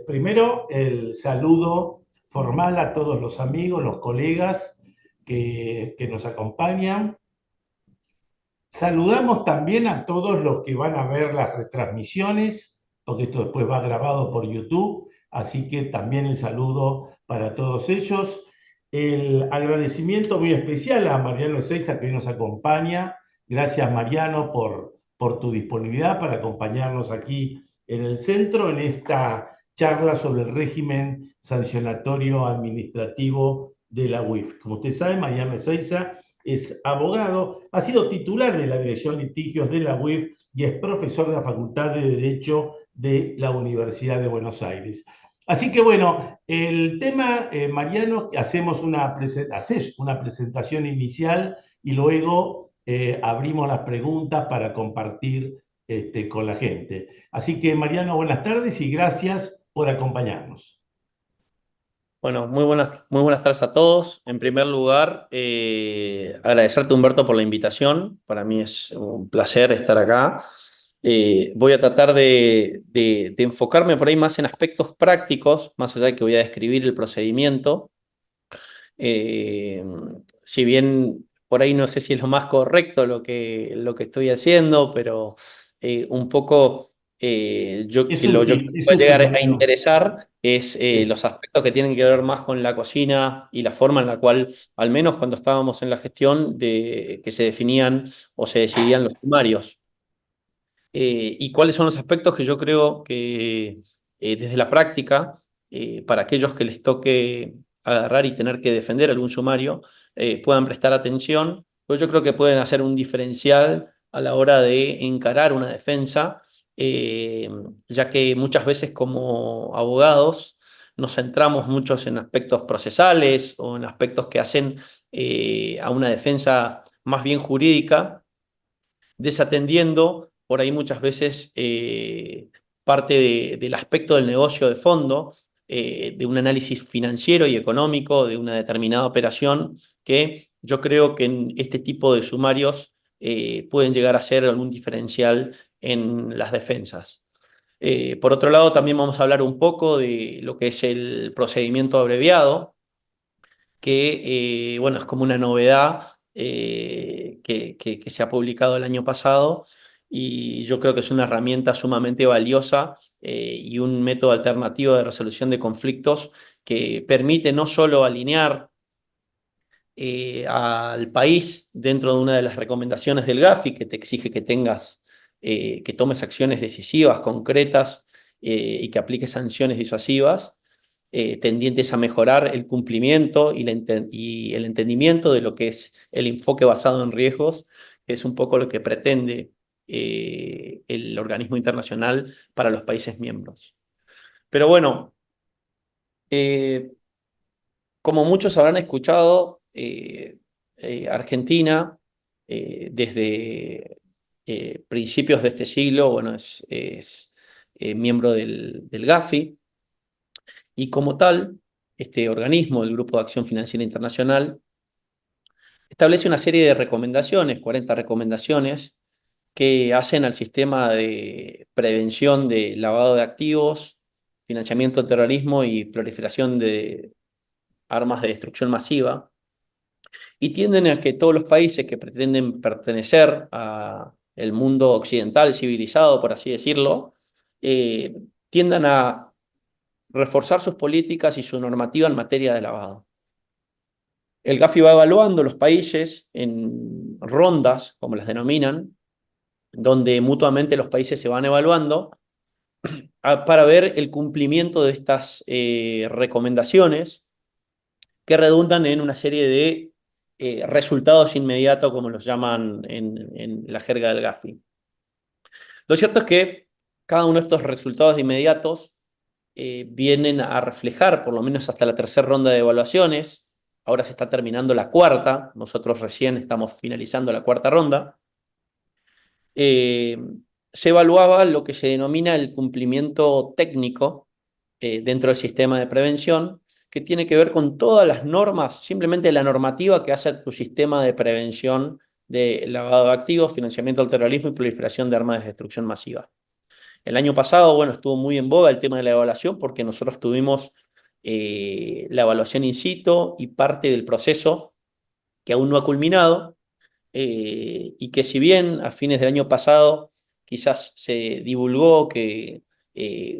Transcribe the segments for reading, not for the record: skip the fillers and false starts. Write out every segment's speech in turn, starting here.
Primero, el saludo formal a todos los amigos, los colegas que nos acompañan. Saludamos también a todos los que van a ver las retransmisiones, porque esto después va grabado por YouTube, así que también el saludo para todos ellos. El agradecimiento muy especial a Mariano Ezeiza que hoy nos acompaña. Gracias, Mariano, por tu disponibilidad para acompañarnos aquí en el centro, en esta charla sobre el régimen sancionatorio administrativo de la UIF. Como usted sabe, Mariano Ezeiza es abogado, ha sido titular de la Dirección de Litigios de la UIF y es profesor de la Facultad de Derecho de la Universidad de Buenos Aires. Así que bueno, el tema, Mariano, haces una presentación inicial y luego abrimos las preguntas para compartir con la gente. Así que Mariano, buenas tardes y gracias por acompañarnos. Bueno, muy buenas tardes a todos. En primer lugar, agradecerte, Humberto, por la invitación. Para mí es un placer estar acá. Voy a tratar de enfocarme por ahí más en aspectos prácticos, más allá de que voy a describir el procedimiento. Eh, si bien por ahí no sé si es lo más correcto lo que estoy haciendo, pero un poco yo creo que Es puede útil, llegar a Mariano. interesar es Sí. los aspectos que tienen que ver más con la cocina y la forma en la cual, al menos cuando estábamos en la gestión, que se definían o se decidían los sumarios. Y cuáles son los aspectos que yo creo que desde la práctica, para aquellos que les toque agarrar y tener que defender algún sumario, puedan prestar atención, pues yo creo que pueden hacer un diferencial a la hora de encarar una defensa, eh, ya que muchas veces como abogados nos centramos muchos en aspectos procesales o en aspectos que hacen a una defensa más bien jurídica, desatendiendo por ahí muchas veces parte del aspecto del negocio de fondo, de un análisis financiero y económico de una determinada operación, que yo creo que en este tipo de sumarios pueden llegar a ser algún diferencial en las defensas. Por otro lado, también vamos a hablar un poco de lo que es el procedimiento abreviado, que bueno, es como una novedad que se ha publicado el año pasado y yo creo que es una herramienta sumamente valiosa y un método alternativo de resolución de conflictos que permite no solo alinear al país dentro de una de las recomendaciones del GAFI, que te exige que que tomes acciones decisivas, concretas y que apliques sanciones disuasivas, tendientes a mejorar el cumplimiento y el entendimiento de lo que es el enfoque basado en riesgos, que es un poco lo que pretende el organismo internacional para los países miembros. Pero bueno, eh, como muchos habrán escuchado, Argentina, desde principios de este siglo, bueno, es miembro del GAFI, y como tal, este organismo, el Grupo de Acción Financiera Internacional, establece una serie de recomendaciones, 40 recomendaciones, que hacen al sistema de prevención de lavado de activos, financiamiento del terrorismo y proliferación de armas de destrucción masiva, y tienden a que todos los países que pretenden pertenecer al mundo occidental civilizado, por así decirlo, eh, tiendan a reforzar sus políticas y su normativa en materia de lavado. El GAFI va evaluando los países en rondas, como las denominan, donde mutuamente los países se van evaluando para ver el cumplimiento de estas recomendaciones que redundan en una serie de resultados inmediatos, como los llaman en la jerga del GAFI. Lo cierto es que cada uno de estos resultados inmediatos vienen a reflejar, por lo menos hasta la tercera ronda de evaluaciones. Ahora se está terminando la cuarta, nosotros recién estamos finalizando la cuarta ronda. eh, Se evaluaba lo que se denomina el cumplimiento técnico dentro del sistema de prevención, que tiene que ver con todas las normas, simplemente la normativa que hace tu sistema de prevención de lavado de activos, financiamiento del terrorismo y proliferación de armas de destrucción masiva. El año pasado, bueno, estuvo muy en boga el tema de la evaluación porque nosotros tuvimos la evaluación in situ y parte del proceso que aún no ha culminado, y que si bien a fines del año pasado quizás se divulgó que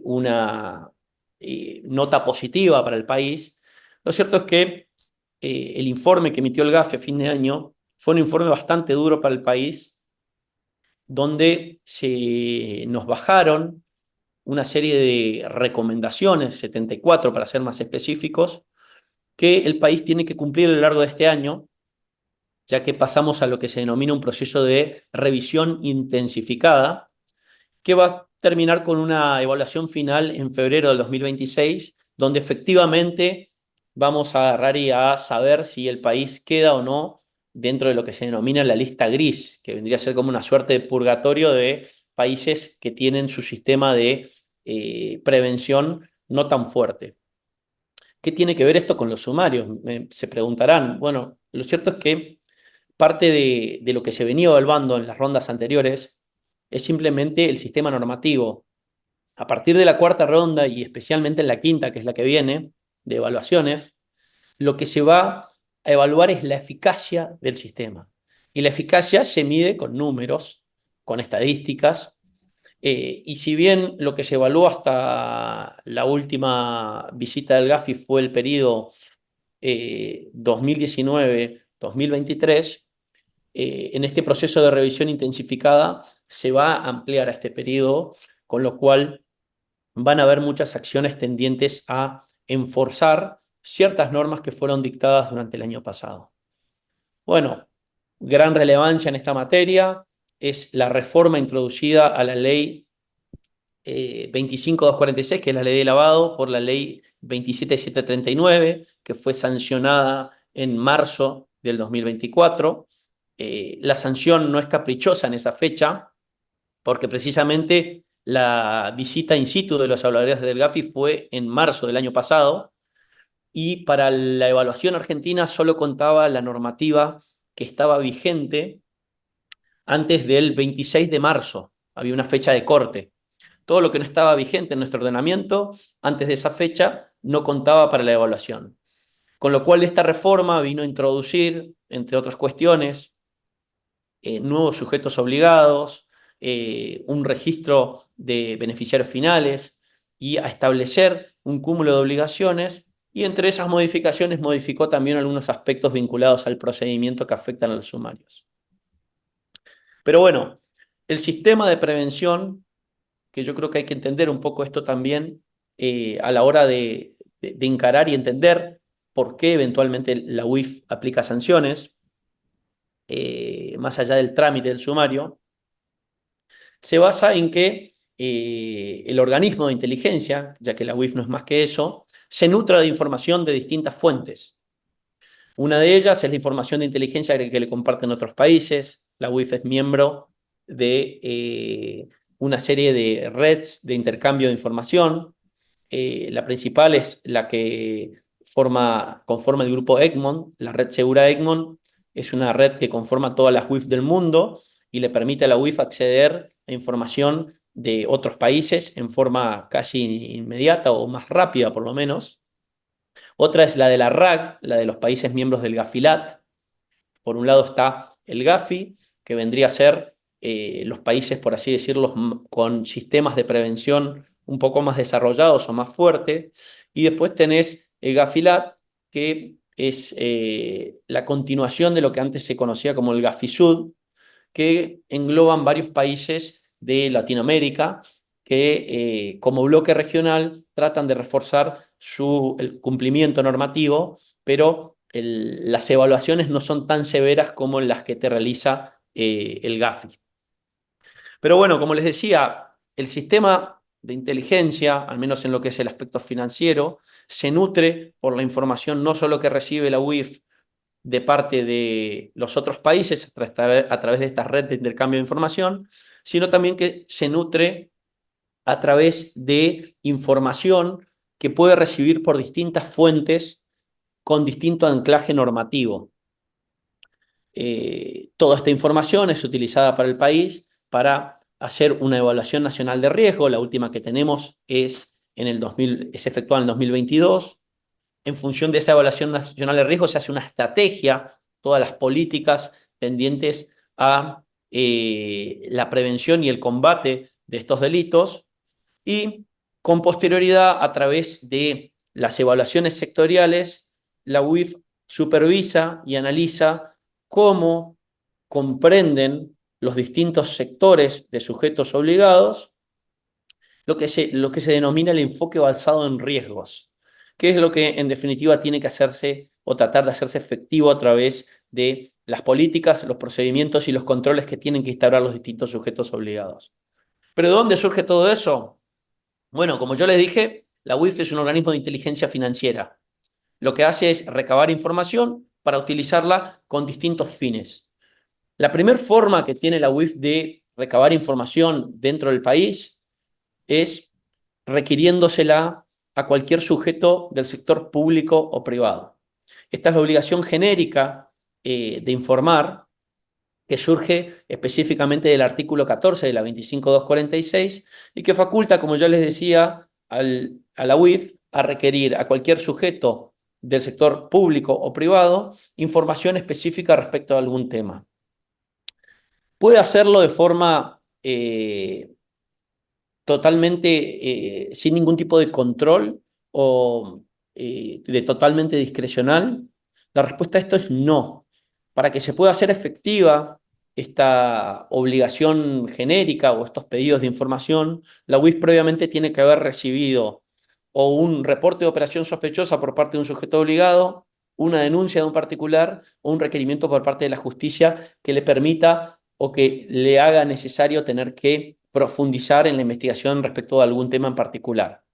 una nota positiva para el país, lo cierto es que el informe que emitió el GAFI a fin de año fue un informe bastante duro para el país, donde nos bajaron una serie de recomendaciones, 74 para ser más específicos, que el país tiene que cumplir a lo largo de este año, ya que pasamos a lo que se denomina un proceso de revisión intensificada, que va a terminar con una evaluación final en febrero del 2026, donde efectivamente vamos a agarrar y a saber si el país queda o no dentro de lo que se denomina la lista gris, que vendría a ser como una suerte de purgatorio de países que tienen su sistema de prevención no tan fuerte. ¿Qué tiene que ver esto con los sumarios? Se preguntarán. Bueno, lo cierto es que parte de lo que se venía evaluando en las rondas anteriores es simplemente el sistema normativo. A partir de la cuarta ronda y especialmente en la quinta, que es la que viene, de evaluaciones, lo que se va a evaluar es la eficacia del sistema. Y la eficacia se mide con números, con estadísticas, y si bien lo que se evaluó hasta la última visita del GAFI fue el periodo 2019-2023, en este proceso de revisión intensificada se va a ampliar a este periodo, con lo cual van a haber muchas acciones tendientes a enforzar ciertas normas que fueron dictadas durante el año pasado. Bueno, gran relevancia en esta materia es la reforma introducida a la ley 25246, que es la ley de lavado, por la ley 27739, que fue sancionada en marzo del 2024. La sanción no es caprichosa en esa fecha, porque precisamente la visita in situ de los evaluadores del GAFI fue en marzo del año pasado, y para la evaluación argentina solo contaba la normativa que estaba vigente antes del 26 de marzo. Había una fecha de corte. Todo lo que no estaba vigente en nuestro ordenamiento antes de esa fecha no contaba para la evaluación. Con lo cual esta reforma vino a introducir, entre otras cuestiones, nuevos sujetos obligados, un registro de beneficiarios finales y a establecer un cúmulo de obligaciones, y entre esas modificaciones modificó también algunos aspectos vinculados al procedimiento que afectan a los sumarios. Pero bueno, el sistema de prevención, que yo creo que hay que entender un poco esto también a la hora de encarar y entender por qué eventualmente la UIF aplica sanciones, más allá del trámite del sumario, se basa en que el organismo de inteligencia, ya que la UIF no es más que eso, se nutra de información de distintas fuentes. Una de ellas es la información de inteligencia que le comparten otros países. La UIF es miembro de una serie de redes de intercambio de información. La principal es la que conforma el grupo Egmont. La red segura Egmont es una red que conforma todas las UIF del mundo y le permite a la UIF acceder a información de otros países en forma casi inmediata o más rápida por lo menos. Otra es la de la RAG, la de los países miembros del GAFILAT. Por un lado está el GAFI, que vendría a ser los países, por así decirlo, con sistemas de prevención un poco más desarrollados o más fuertes. Y después tenés el GAFILAT, que es la continuación de lo que antes se conocía como el GAFISUD, que engloban varios países de Latinoamérica que como bloque regional tratan de reforzar el cumplimiento normativo, pero las evaluaciones no son tan severas como las que te realiza el GAFI. Pero bueno, como les decía, el sistema de inteligencia, al menos en lo que es el aspecto financiero, se nutre por la información no solo que recibe la UIF de parte de los otros países a través de esta red de intercambio de información, sino también que se nutre a través de información que puede recibir por distintas fuentes con distinto anclaje normativo. Toda esta información es utilizada para el país para hacer una evaluación nacional de riesgo. La última que tenemos es efectuada en el 2022. En función de esa evaluación nacional de riesgo se hace una estrategia, todas las políticas tendientes a la prevención y el combate de estos delitos, y con posterioridad, a través de las evaluaciones sectoriales, la UIF supervisa y analiza cómo comprenden los distintos sectores de sujetos obligados lo que se denomina el enfoque basado en riesgos, que es lo que en definitiva tiene que hacerse o tratar de hacerse efectivo a través de las políticas, los procedimientos y los controles que tienen que instaurar los distintos sujetos obligados. ¿Pero de dónde surge todo eso? Bueno, como yo les dije, la UIF es un organismo de inteligencia financiera. Lo que hace es recabar información para utilizarla con distintos fines. La primera forma que tiene la UIF de recabar información dentro del país es requiriéndosela a cualquier sujeto del sector público o privado. Esta es la obligación genérica de informar, que surge específicamente del artículo 14 de la 25246 y que faculta, como yo les decía, a la UIF a requerir a cualquier sujeto del sector público o privado información específica respecto a algún tema. Puede hacerlo de forma totalmente sin ningún tipo de control o de totalmente discrecional. La respuesta a esto es no. Para que se pueda hacer efectiva esta obligación genérica o estos pedidos de información, la UIF previamente tiene que haber recibido o un reporte de operación sospechosa por parte de un sujeto obligado, una denuncia de un particular o un requerimiento por parte de la justicia que le permita o que le haga necesario tener que profundizar en la investigación respecto de algún tema en particular.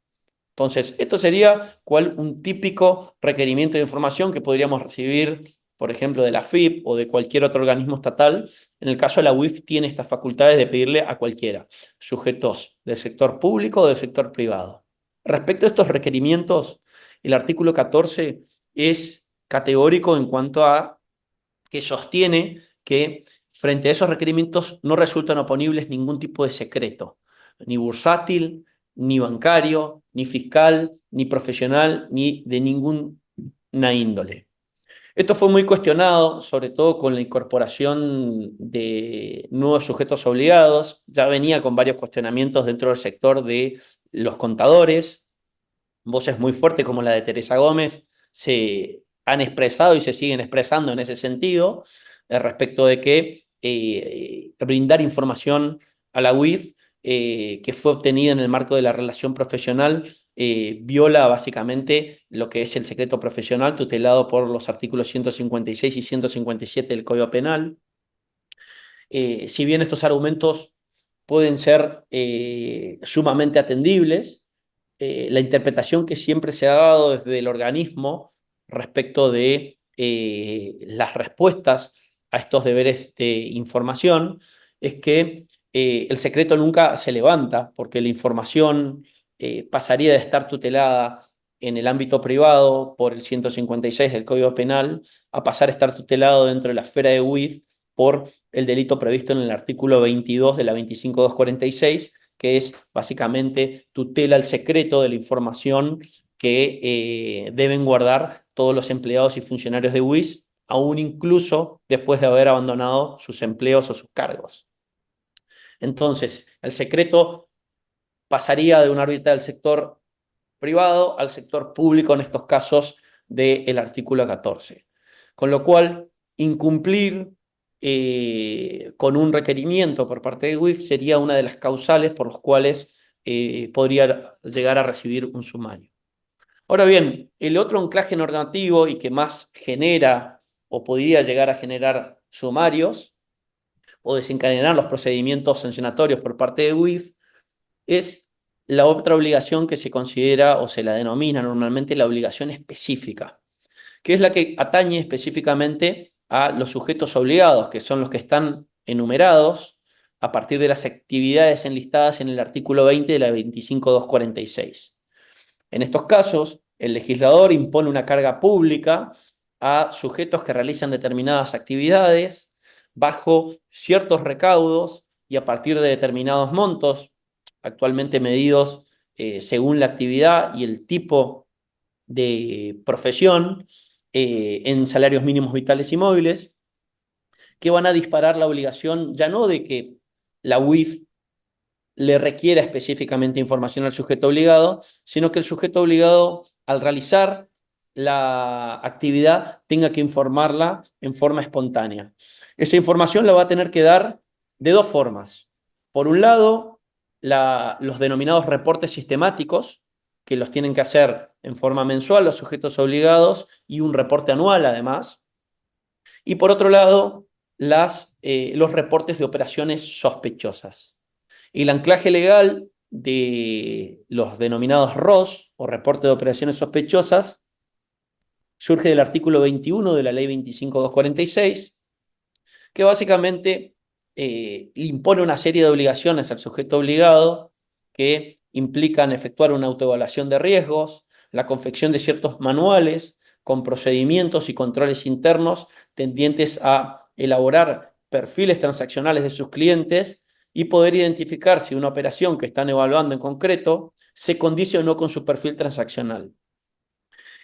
Entonces, esto sería un típico requerimiento de información que podríamos recibir, por ejemplo, de la AFIP o de cualquier otro organismo estatal. En el caso de la UIF tiene estas facultades de pedirle a cualquiera, sujetos del sector público o del sector privado. Respecto a estos requerimientos, el artículo 14 es categórico en cuanto a que sostiene que frente a esos requerimientos no resultan oponibles ningún tipo de secreto, ni bursátil, ni bancario, ni fiscal, ni profesional, ni de ninguna índole. Esto fue muy cuestionado, sobre todo con la incorporación de nuevos sujetos obligados. Ya venía con varios cuestionamientos dentro del sector de los contadores. Voces muy fuertes como la de Teresa Gómez se han expresado y se siguen expresando en ese sentido, respecto de que brindar información a la UIF que fue obtenida en el marco de la relación profesional viola básicamente lo que es el secreto profesional tutelado por los artículos 156 y 157 del Código Penal. Si bien estos argumentos pueden ser sumamente atendibles, la interpretación que siempre se ha dado desde el organismo respecto de las respuestas a estos deberes de información es que el secreto nunca se levanta porque la información pasaría de estar tutelada en el ámbito privado por el 156 del Código Penal a pasar a estar tutelado dentro de la esfera de UIF por el delito previsto en el artículo 22 de la 25246, que es básicamente tutela el secreto de la información que deben guardar todos los empleados y funcionarios de UIS, aún incluso después de haber abandonado sus empleos o sus cargos. Entonces, el secreto pasaría de una órbita del sector privado al sector público en estos casos del artículo 14. Con lo cual, incumplir con un requerimiento por parte de UIF sería una de las causales por las cuales podría llegar a recibir un sumario. Ahora bien, el otro anclaje normativo y que más genera o podría llegar a generar sumarios o desencadenar los procedimientos sancionatorios por parte de UIF es la otra obligación que se considera o se la denomina normalmente la obligación específica, que es la que atañe específicamente a los sujetos obligados, que son los que están enumerados a partir de las actividades enlistadas en el artículo 20 de la 25246. En estos casos, el legislador impone una carga pública a sujetos que realizan determinadas actividades bajo ciertos recaudos y a partir de determinados montos, actualmente medidos según la actividad y el tipo de profesión, en salarios mínimos vitales y móviles, que van a disparar la obligación ya no de que la UIF le requiera específicamente información al sujeto obligado, sino que el sujeto obligado, al realizar la actividad, tenga que informarla en forma espontánea. Esa información la va a tener que dar de dos formas. Por un lado, los denominados reportes sistemáticos, que los tienen que hacer en forma mensual los sujetos obligados y un reporte anual además. Y por otro lado, los reportes de operaciones sospechosas. El anclaje legal de los denominados ROS, o reporte de operaciones sospechosas, surge del artículo 21 de la ley 25.246, que básicamente impone una serie de obligaciones al sujeto obligado que implican efectuar una autoevaluación de riesgos, la confección de ciertos manuales con procedimientos y controles internos tendientes a elaborar perfiles transaccionales de sus clientes y poder identificar si una operación que están evaluando en concreto se condice o no con su perfil transaccional.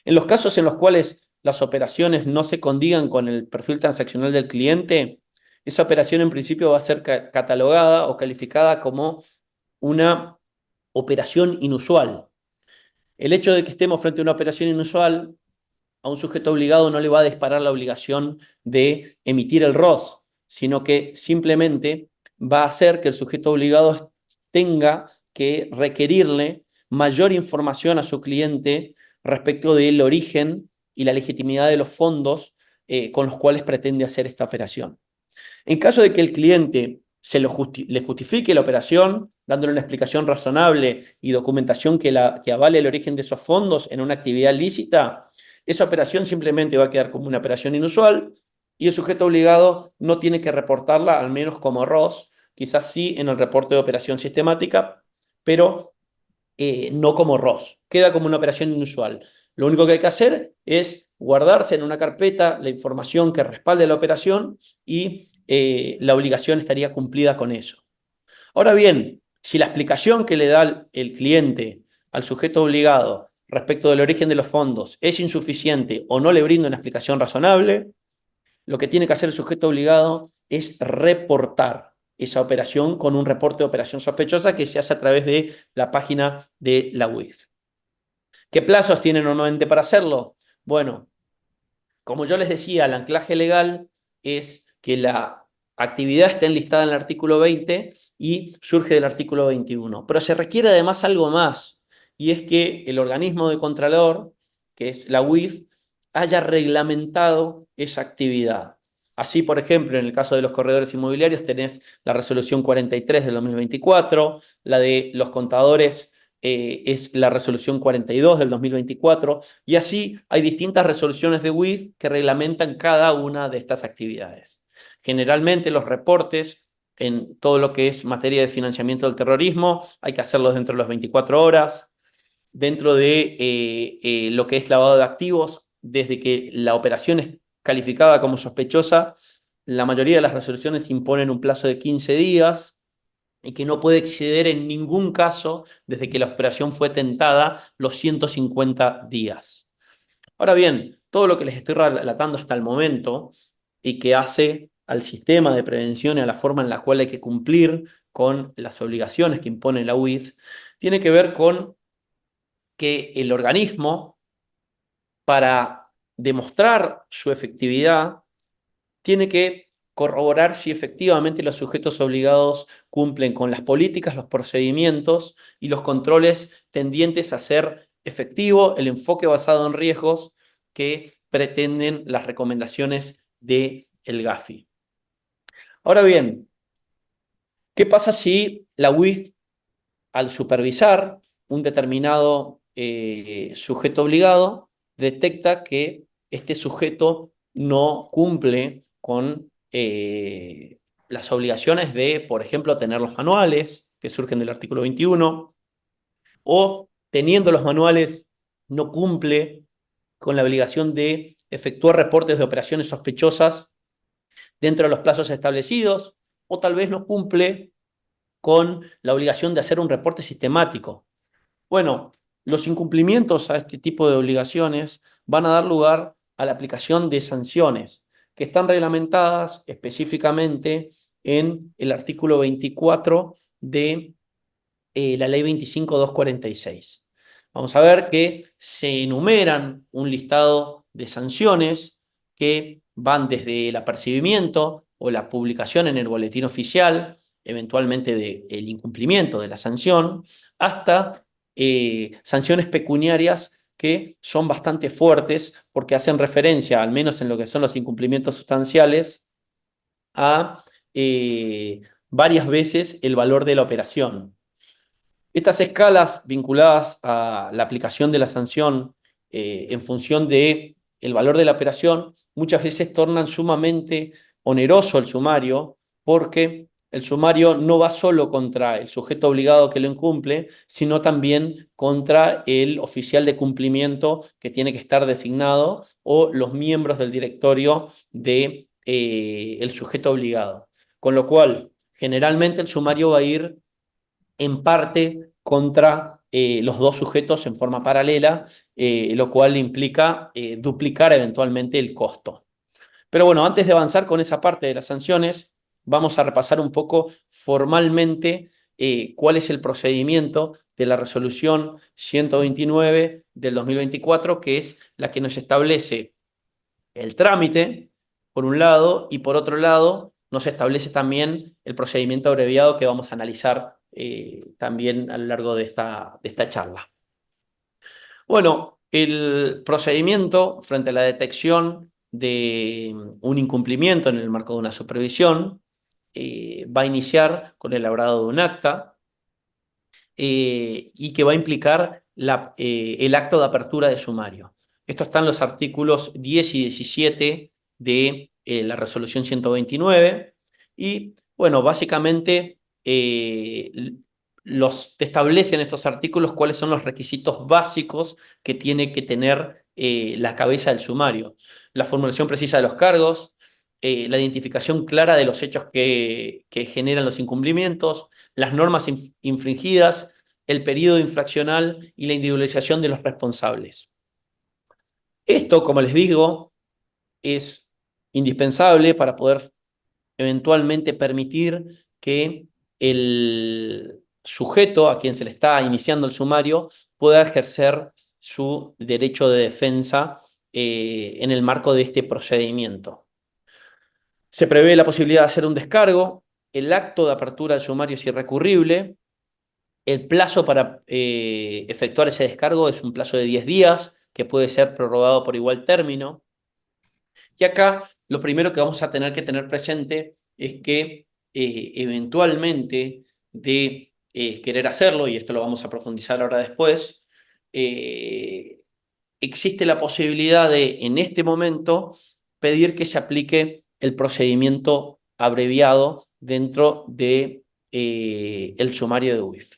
En los casos en los cuales las operaciones no se condigan con el perfil transaccional del cliente, esa operación en principio va a ser catalogada o calificada como una operación inusual. El hecho de que estemos frente a una operación inusual, a un sujeto obligado no le va a disparar la obligación de emitir el ROS, sino que simplemente va a hacer que el sujeto obligado tenga que requerirle mayor información a su cliente respecto del origen y la legitimidad de los fondos con los cuales pretende hacer esta operación. En caso de que el cliente le justifique la operación, dándole una explicación razonable y documentación que avale el origen de esos fondos en una actividad lícita, esa operación simplemente va a quedar como una operación inusual y el sujeto obligado no tiene que reportarla, al menos como ROS, quizás sí en el reporte de operación sistemática, pero no como ROS. Queda como una operación inusual. Lo único que hay que hacer es guardarse en una carpeta la información que respalde la operación y la obligación estaría cumplida con eso. Ahora bien, si la explicación que le da el cliente al sujeto obligado respecto del origen de los fondos es insuficiente o no le brinda una explicación razonable, lo que tiene que hacer el sujeto obligado es reportar esa operación con un reporte de operación sospechosa que se hace a través de la página de la UIF. ¿Qué plazos tiene normalmente para hacerlo? Bueno, como yo les decía, el anclaje legal es que la actividad esté enlistada en el artículo 20 y surge del artículo 21. Pero se requiere además algo más, y es que el organismo de contralor, que es la UIF, haya reglamentado esa actividad. Así, por ejemplo, en el caso de los corredores inmobiliarios tenés la resolución 43 del 2024, la de los contadores es la resolución 42 del 2024, y así hay distintas resoluciones de UIF que reglamentan cada una de estas actividades. Generalmente los reportes en todo lo que es materia de financiamiento del terrorismo hay que hacerlos dentro de las 24 horas, dentro de lo que es lavado de activos, desde que la operación es calificada como sospechosa, la mayoría de las resoluciones imponen un plazo de 15 días, y que no puede exceder en ningún caso, desde que la operación fue tentada, los 150 días. Ahora bien, todo lo que les estoy relatando hasta el momento y que hace al sistema de prevención y a la forma en la cual hay que cumplir con las obligaciones que impone la UIF, tiene que ver con que el organismo, para demostrar su efectividad, tiene que corroborar si efectivamente los sujetos obligados cumplen con las políticas, los procedimientos y los controles tendientes a hacer efectivo el enfoque basado en riesgos que pretenden las recomendaciones del GAFI. Ahora bien, ¿qué pasa si la UIF, al supervisar un determinado sujeto obligado, detecta que este sujeto no cumple con las obligaciones de, por ejemplo, tener los manuales que surgen del artículo 21, o teniendo los manuales no cumple con la obligación de efectuar reportes de operaciones sospechosas dentro de los plazos establecidos, o tal vez no cumple con la obligación de hacer un reporte sistemático. Bueno, los incumplimientos a este tipo de obligaciones van a dar lugar a la aplicación de sanciones que están reglamentadas específicamente en el artículo 24 de la ley 25.246. Vamos a ver que se enumeran un listado de sanciones que van desde el apercibimiento o la publicación en el boletín oficial, eventualmente del incumplimiento de la sanción, hasta sanciones pecuniarias que son bastante fuertes porque hacen referencia, al menos en lo que son los incumplimientos sustanciales, a varias veces el valor de la operación. Estas escalas vinculadas a la aplicación de la sanción en función del valor de la operación muchas veces tornan sumamente oneroso el sumario porque el sumario no va solo contra el sujeto obligado que lo incumple, sino también contra el oficial de cumplimiento que tiene que estar designado o los miembros del directorio de, el sujeto obligado. Con lo cual, generalmente el sumario va a ir en parte contra los dos sujetos en forma paralela, lo cual implica duplicar eventualmente el costo. Pero bueno, antes de avanzar con esa parte de las sanciones, vamos a repasar un poco formalmente cuál es el procedimiento de la resolución 129 del 2024, que es la que nos establece el trámite, por un lado, y por otro lado, nos establece también el procedimiento abreviado que vamos a analizar también a lo largo de esta charla. Bueno, el procedimiento frente a la detección de un incumplimiento en el marco de una supervisión va a iniciar con el elaborado de un acta y que va a implicar el acto de apertura de sumario. Esto está en los artículos 10 y 17 de la resolución 129 y, bueno, básicamente te establecen estos artículos cuáles son los requisitos básicos que tiene que tener la cabeza del sumario. La formulación precisa de los cargos, la identificación clara de los hechos que generan los incumplimientos, las normas infringidas, el periodo infraccional y la individualización de los responsables. Esto, como les digo, es indispensable para poder eventualmente permitir que el sujeto a quien se le está iniciando el sumario pueda ejercer su derecho de defensa en el marco de este procedimiento. Se prevé la posibilidad de hacer un descargo, el acto de apertura del sumario es irrecurrible, el plazo para efectuar ese descargo es un plazo de 10 días, que puede ser prorrogado por igual término. Y acá lo primero que vamos a tener que tener presente es que eventualmente de querer hacerlo, y esto lo vamos a profundizar ahora después, existe la posibilidad de, en este momento, pedir que se aplique el procedimiento abreviado dentro de el sumario de UIF.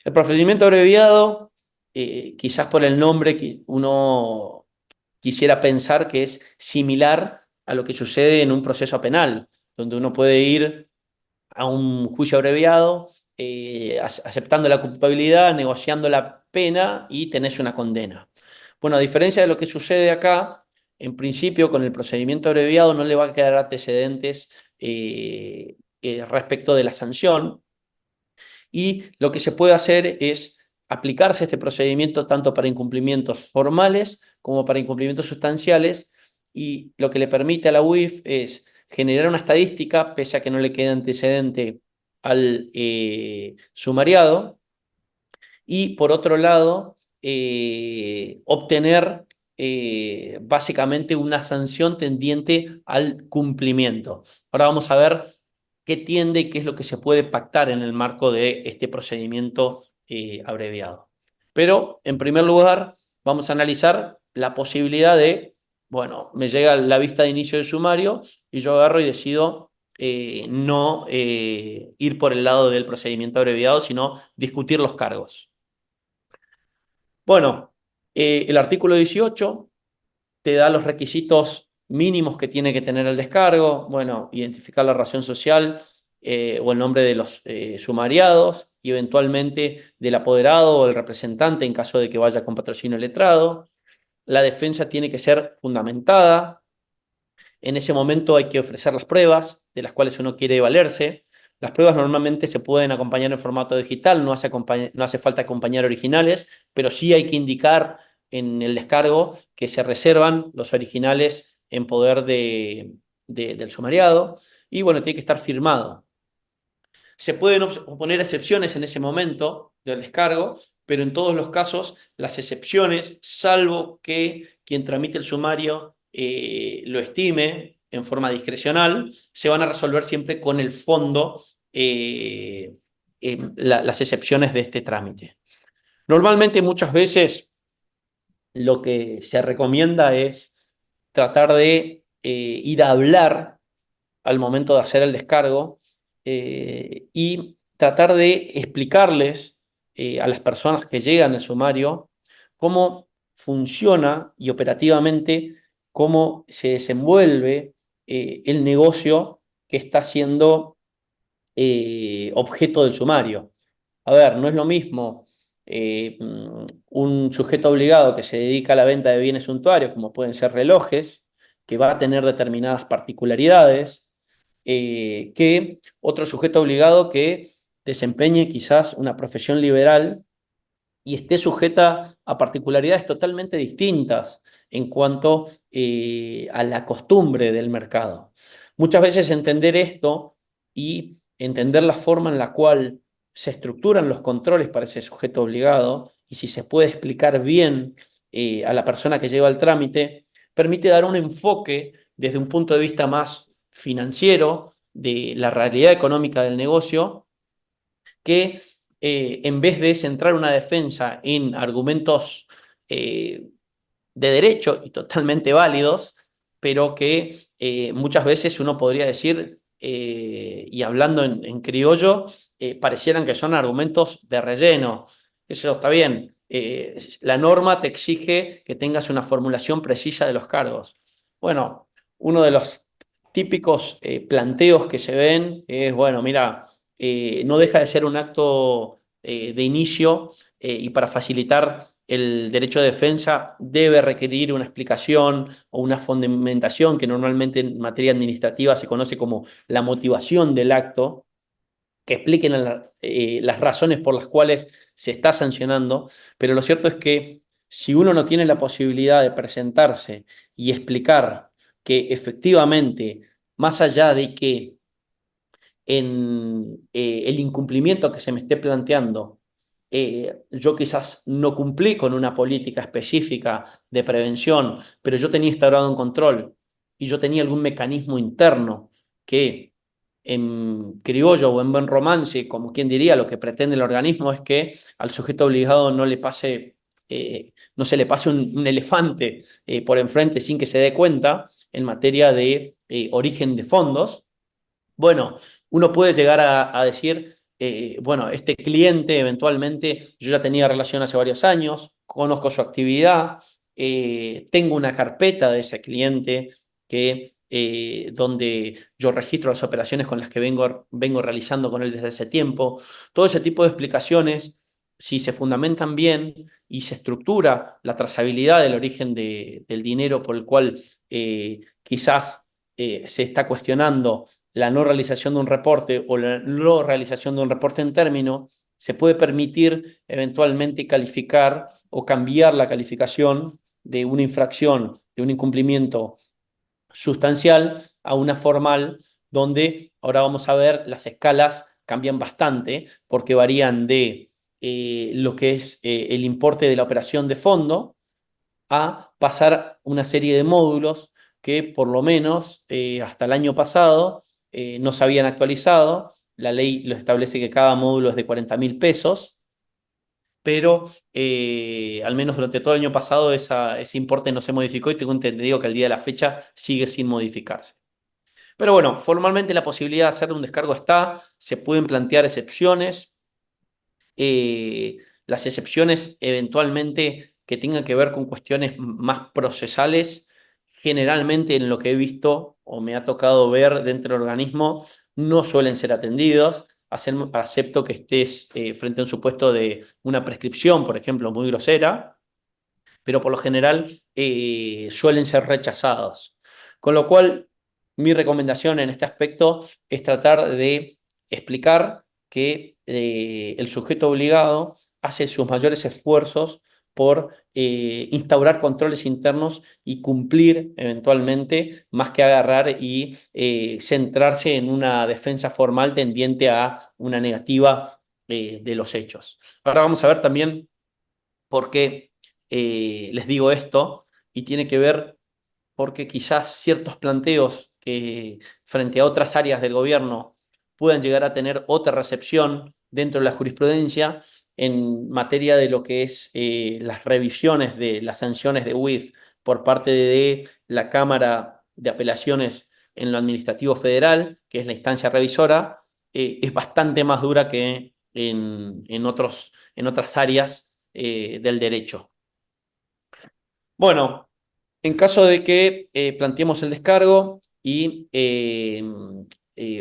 El procedimiento abreviado, quizás por el nombre que uno quisiera pensar que es similar a lo que sucede en un proceso penal, donde uno puede ir a un juicio abreviado, aceptando la culpabilidad, negociando la pena y tenés una condena. Bueno, a diferencia de lo que sucede acá, en principio con el procedimiento abreviado no le va a quedar antecedentes respecto de la sanción, y lo que se puede hacer es aplicarse este procedimiento tanto para incumplimientos formales como para incumplimientos sustanciales, y lo que le permite a la UIF es generar una estadística, pese a que no le quede antecedente al sumariado, y por otro lado, obtener básicamente una sanción tendiente al cumplimiento. Ahora vamos a ver qué tiende y qué es lo que se puede pactar en el marco de este procedimiento abreviado. Pero, en primer lugar, vamos a analizar la posibilidad de, bueno, me llega la vista de inicio del sumario y yo agarro y decido no ir por el lado del procedimiento abreviado, sino discutir los cargos. Bueno, el artículo 18 te da los requisitos mínimos que tiene que tener el descargo. Bueno, identificar la razón social o el nombre de los sumariados y eventualmente del apoderado o el representante en caso de que vaya con patrocinio letrado. La defensa tiene que ser fundamentada. En ese momento hay que ofrecer las pruebas de las cuales uno quiere valerse. Las pruebas normalmente se pueden acompañar en formato digital, no hace falta acompañar originales, pero sí hay que indicar en el descargo que se reservan los originales en poder del sumariado y bueno, tiene que estar firmado. Se pueden oponer excepciones en ese momento del descargo, pero en todos los casos las excepciones, salvo que quien tramite el sumario lo estime en forma discrecional, se van a resolver siempre con el fondo las excepciones de este trámite. Normalmente muchas veces lo que se recomienda es tratar de ir a hablar al momento de hacer el descargo y tratar de explicarles a las personas que llegan al sumario cómo funciona y operativamente cómo se desenvuelve el negocio que está siendo objeto del sumario. A ver, no es lo mismo un sujeto obligado que se dedica a la venta de bienes suntuarios, como pueden ser relojes, que va a tener determinadas particularidades, que otro sujeto obligado que desempeñe quizás una profesión liberal y esté sujeta a particularidades totalmente distintas en cuanto a la costumbre del mercado. Muchas veces entender esto y entender la forma en la cual se estructuran los controles para ese sujeto obligado y si se puede explicar bien a la persona que lleva el trámite, permite dar un enfoque desde un punto de vista más financiero de la realidad económica del negocio que en vez de centrar una defensa en argumentos de derecho y totalmente válidos, pero que muchas veces uno podría decir, y hablando en criollo, parecieran que son argumentos de relleno. Eso está bien. La norma te exige que tengas una formulación precisa de los cargos. Bueno, uno de los típicos planteos que se ven es, bueno, mira, no deja de ser un acto de inicio y para facilitar el derecho de defensa debe requerir una explicación o una fundamentación que normalmente en materia administrativa se conoce como la motivación del acto, que expliquen las razones por las cuales se está sancionando, pero lo cierto es que si uno no tiene la posibilidad de presentarse y explicar que efectivamente, más allá de que en el incumplimiento que se me esté planteando, yo quizás no cumplí con una política específica de prevención, pero yo tenía instaurado un control y yo tenía algún mecanismo interno que en criollo o en buen romance, como quien diría, lo que pretende el organismo es que al sujeto obligado no le pase, no se le pase un elefante por enfrente sin que se dé cuenta en materia de origen de fondos. Bueno, uno puede llegar a decir, bueno, este cliente eventualmente yo ya tenía relación hace varios años, conozco su actividad, tengo una carpeta de ese cliente donde yo registro las operaciones con las que vengo realizando con él desde ese tiempo. Todo ese tipo de explicaciones, si se fundamentan bien y se estructura la trazabilidad del origen del dinero por el cual quizás se está cuestionando la no realización de un reporte o la no realización de un reporte en término, se puede permitir eventualmente calificar o cambiar la calificación de una infracción, de un incumplimiento sustancial a una formal, donde ahora vamos a ver las escalas cambian bastante porque varían de lo que es el importe de la operación de fondo a pasar una serie de módulos que por lo menos hasta el año pasado no se habían actualizado. La ley lo establece que cada módulo es de 40.000 pesos, pero al menos durante todo el año pasado ese importe no se modificó y tengo entendido que al día de la fecha sigue sin modificarse. Pero bueno, formalmente la posibilidad de hacer un descargo está, se pueden plantear excepciones. Las excepciones eventualmente que tengan que ver con cuestiones más procesales, generalmente en lo que he visto o me ha tocado ver dentro del organismo, no suelen ser atendidos, acepto que estés frente a un supuesto de una prescripción, por ejemplo, muy grosera, pero por lo general suelen ser rechazados. Con lo cual, mi recomendación en este aspecto es tratar de explicar que el sujeto obligado hace sus mayores esfuerzos por instaurar controles internos y cumplir eventualmente, más que agarrar y centrarse en una defensa formal tendiente a una negativa de los hechos. Ahora vamos a ver también por qué les digo esto, y tiene que ver porque quizás ciertos planteos que frente a otras áreas del gobierno puedan llegar a tener otra recepción dentro de la jurisprudencia en materia de lo que es las revisiones de las sanciones de UIF por parte de la Cámara de Apelaciones en lo Administrativo Federal, que es la instancia revisora, es bastante más dura que en otras áreas del derecho. Bueno, en caso de que planteemos el descargo y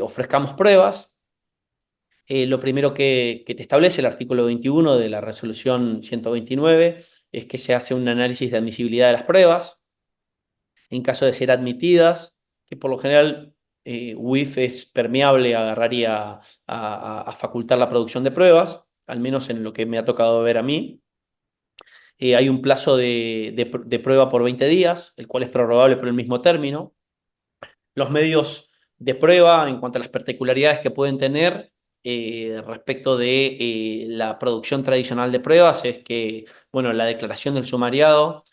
ofrezcamos pruebas, lo primero que te establece el artículo 21 de la resolución 129 es que se hace un análisis de admisibilidad de las pruebas. En caso de ser admitidas, que por lo general UIF es permeable, agarraría a facultar la producción de pruebas, al menos en lo que me ha tocado ver a mí. Hay un plazo de prueba por 20 días, el cual es prorrogable por el mismo término. Los medios de prueba, en cuanto a las particularidades que pueden tener respecto de la producción tradicional de pruebas, es que, bueno, la declaración del sumariado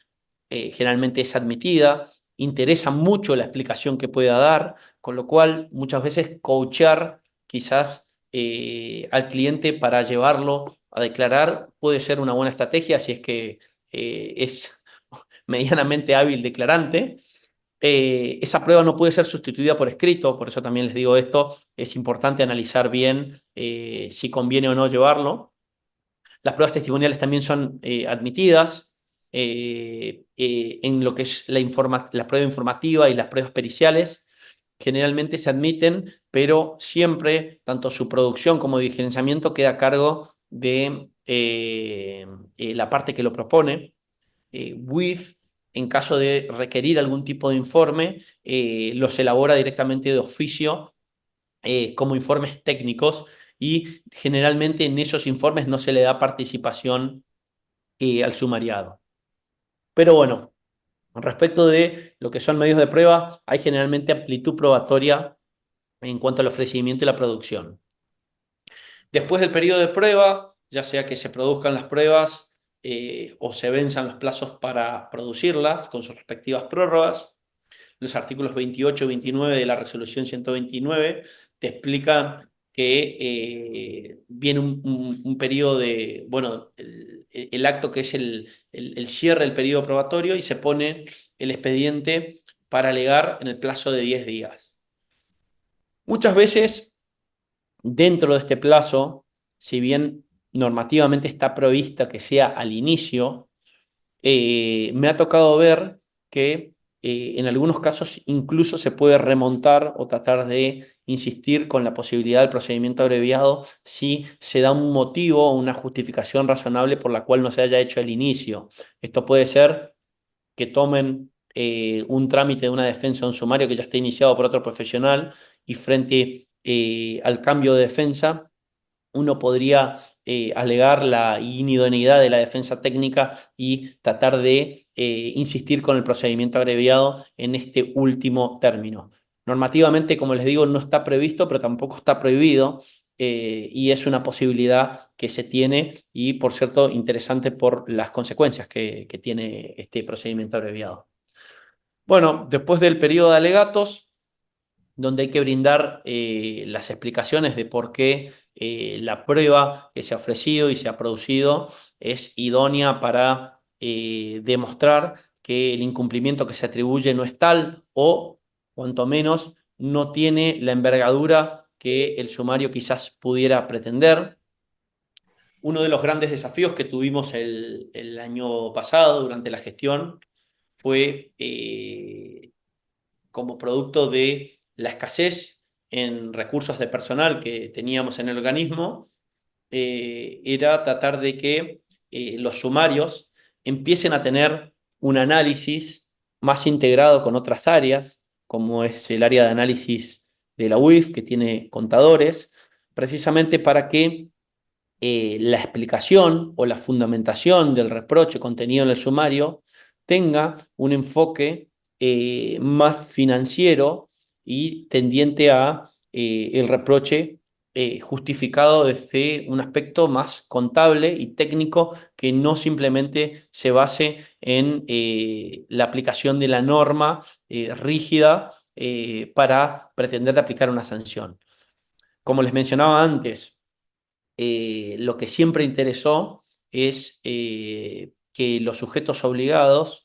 generalmente es admitida, interesa mucho la explicación que pueda dar, con lo cual muchas veces coachear quizás al cliente para llevarlo a declarar puede ser una buena estrategia si es que es medianamente hábil declarante. Esa prueba no puede ser sustituida por escrito, por eso también les digo esto, es importante analizar bien si conviene o no llevarlo. Las pruebas testimoniales también son admitidas en lo que es la prueba informativa y las pruebas periciales. Generalmente se admiten, pero siempre tanto su producción como diligenciamiento queda a cargo de la parte que lo propone. WIF, en caso de requerir algún tipo de informe, los elabora directamente de oficio como informes técnicos y generalmente en esos informes no se le da participación al sumariado. Pero bueno, respecto de lo que son medios de prueba, hay generalmente amplitud probatoria en cuanto al ofrecimiento y la producción. Después del periodo de prueba, ya sea que se produzcan las pruebas o se venzan los plazos para producirlas con sus respectivas prórrogas, los artículos 28 y 29 de la resolución 129 te explican que viene un periodo de, bueno, el acto que es el cierre del periodo probatorio y se pone el expediente para alegar en el plazo de 10 días. Muchas veces, dentro de este plazo, si bien normativamente está prevista que sea al inicio, me ha tocado ver que en algunos casos incluso se puede remontar o tratar de insistir con la posibilidad del procedimiento abreviado si se da un motivo o una justificación razonable por la cual no se haya hecho el inicio. Esto puede ser que tomen un trámite de una defensa, un sumario que ya esté iniciado por otro profesional y frente al cambio de defensa uno podría alegar la inidoneidad de la defensa técnica y tratar de insistir con el procedimiento abreviado en este último término. Normativamente, como les digo, no está previsto, pero tampoco está prohibido. Y es una posibilidad que se tiene y, por cierto, interesante por las consecuencias que tiene este procedimiento abreviado. Bueno, después del periodo de alegatos, donde hay que brindar las explicaciones de por qué la prueba que se ha ofrecido y se ha producido es idónea para demostrar que el incumplimiento que se atribuye no es tal o, cuanto menos, no tiene la envergadura que el sumario quizás pudiera pretender. Uno de los grandes desafíos que tuvimos el año pasado durante la gestión fue como producto de la escasez en recursos de personal que teníamos en el organismo, era tratar de que los sumarios empiecen a tener un análisis más integrado con otras áreas, como es el área de análisis de la UIF, que tiene contadores, precisamente para que la explicación o la fundamentación del reproche contenido en el sumario tenga un enfoque más financiero y tendiente a el reproche justificado desde un aspecto más contable y técnico, que no simplemente se base en la aplicación de la norma rígida para pretender aplicar una sanción. Como les mencionaba antes, lo que siempre interesó es que los sujetos obligados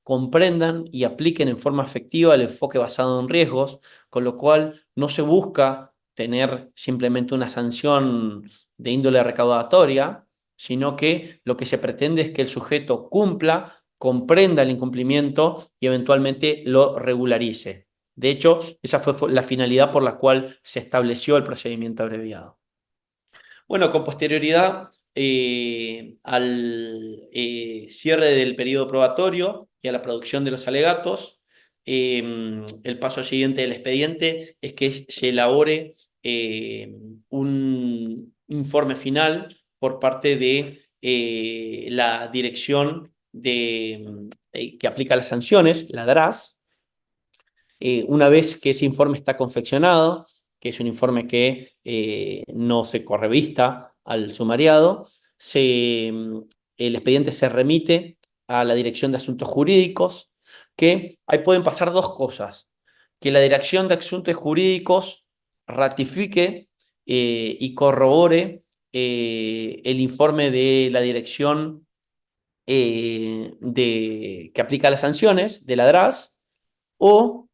comprendan y apliquen en forma efectiva el enfoque basado en riesgos, con lo cual no se busca tener simplemente una sanción de índole recaudatoria, sino que lo que se pretende es que el sujeto cumpla, comprenda el incumplimiento y eventualmente lo regularice. De hecho, esa fue la finalidad por la cual se estableció el procedimiento abreviado. Bueno, con posterioridad al cierre del periodo probatorio y a la producción de los alegatos, el paso siguiente del expediente es que se elabore un informe final por parte de la dirección que aplica las sanciones, la DRAS. Una vez que ese informe está confeccionado, que es un informe que no se correvista al sumariado, el expediente se remite a la Dirección de Asuntos Jurídicos, que ahí pueden pasar dos cosas: que la Dirección de Asuntos Jurídicos ratifique y corrobore el informe de la dirección que aplica las sanciones, de la DRAS, o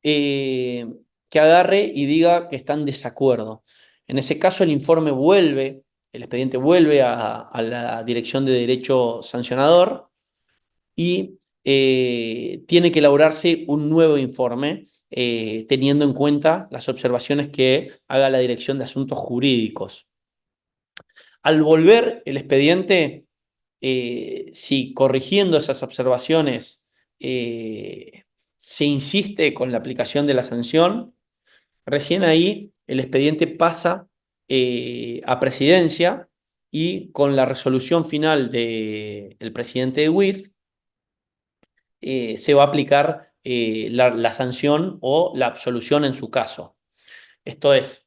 eh, que agarre y diga que está en desacuerdo. En ese caso, el expediente vuelve a la Dirección de Derecho Sancionador y tiene que elaborarse un nuevo informe teniendo en cuenta las observaciones que haga la Dirección de Asuntos Jurídicos. Al volver el expediente, si corrigiendo esas observaciones se insiste con la aplicación de la sanción, recién ahí el expediente pasa a presidencia, y con la resolución final del presidente de UIF se va a aplicar la sanción o la absolución en su caso. Esto es,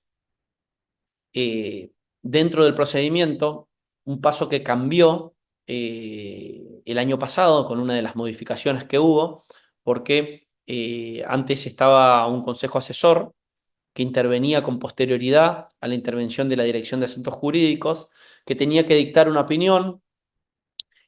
eh, dentro del procedimiento, un paso que cambió el año pasado con una de las modificaciones que hubo, porque antes estaba un consejo asesor que intervenía con posterioridad a la intervención de la Dirección de Asuntos Jurídicos, que tenía que dictar una opinión,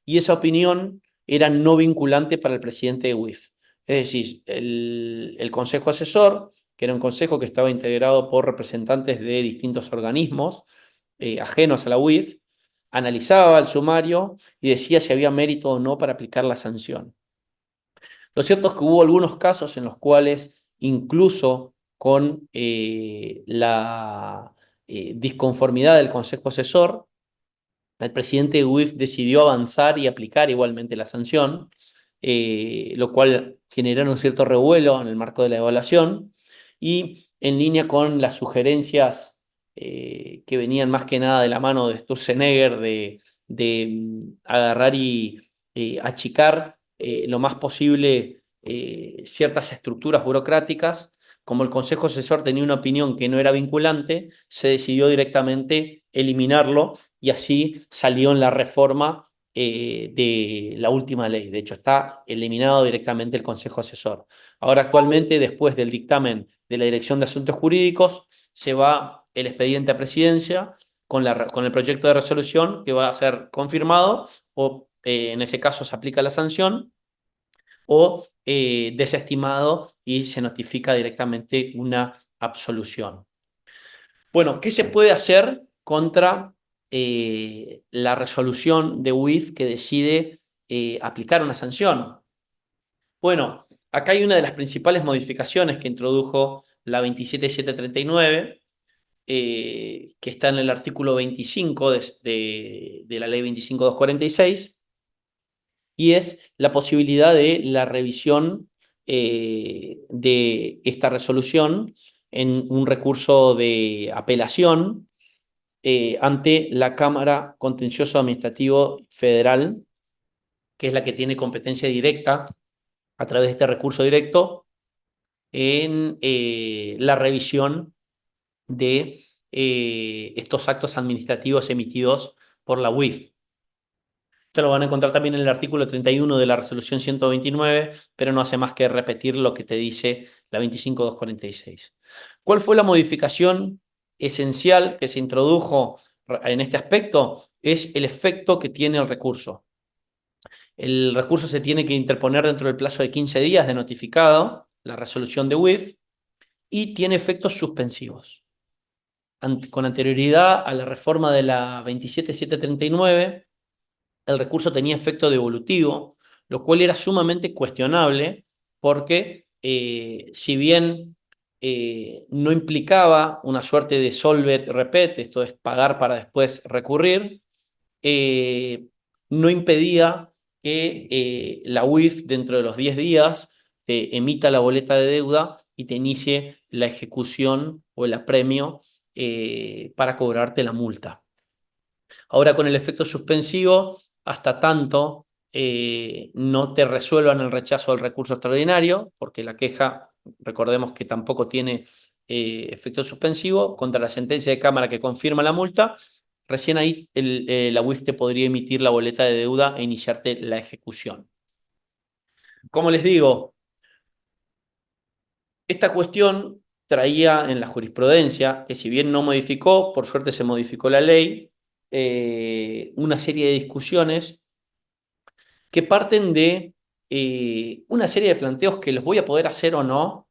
y esa opinión era no vinculante para el presidente de UIF. Es decir, el consejo asesor, que era un consejo que estaba integrado por representantes de distintos organismos ajenos a la UIF, analizaba el sumario y decía si había mérito o no para aplicar la sanción. Lo cierto es que hubo algunos casos en los cuales, incluso con la disconformidad del consejo asesor, el presidente de UIF decidió avanzar y aplicar igualmente la sanción, lo cual generó un cierto revuelo en el marco de la evaluación, y en línea con las sugerencias que venían más que nada de la mano de Sturzenegger de agarrar y achicar lo más posible ciertas estructuras burocráticas. Como el consejo asesor tenía una opinión que no era vinculante, se decidió directamente eliminarlo, y así salió en la reforma de la última ley. De hecho, está eliminado directamente el consejo asesor. Ahora, actualmente, después del dictamen de la Dirección de Asuntos Jurídicos, se va el expediente a presidencia con el proyecto de resolución, que va a ser confirmado, o en ese caso se aplica la sanción, o desestimado y se notifica directamente una absolución. Bueno, ¿qué se puede hacer contra la resolución de UIF que decide aplicar una sanción? Bueno, acá hay una de las principales modificaciones que introdujo la 27739, que está en el artículo 25 de la ley 25246, y es la posibilidad de la revisión de esta resolución en un recurso de apelación ante la Cámara Contencioso Administrativo Federal, que es la que tiene competencia directa a través de este recurso directo en la revisión de estos actos administrativos emitidos por la UIF. Esto lo van a encontrar también en el artículo 31 de la resolución 129, pero no hace más que repetir lo que te dice la 25246. ¿Cuál fue la modificación esencial que se introdujo en este aspecto? Es el efecto que tiene el recurso. El recurso se tiene que interponer dentro del plazo de 15 días de notificado, la resolución de UIF, y tiene efectos suspensivos. Con anterioridad a la reforma de la 27739, el recurso tenía efecto devolutivo, lo cual era sumamente cuestionable porque si bien no implicaba una suerte de solve et repet, esto es pagar para después recurrir, no impedía que la UIF dentro de los 10 días te emita la boleta de deuda y te inicie la ejecución o el apremio para cobrarte la multa. Ahora con el efecto suspensivo, hasta tanto no te resuelvan el rechazo del recurso extraordinario, porque la queja, recordemos que tampoco tiene efecto suspensivo, contra la sentencia de Cámara que confirma la multa, recién ahí la UIF te podría emitir la boleta de deuda e iniciarte la ejecución. Como les digo, esta cuestión traía en la jurisprudencia, que si bien no modificó, por suerte se modificó la ley, una serie de discusiones que parten de una serie de planteos que los voy a poder hacer o no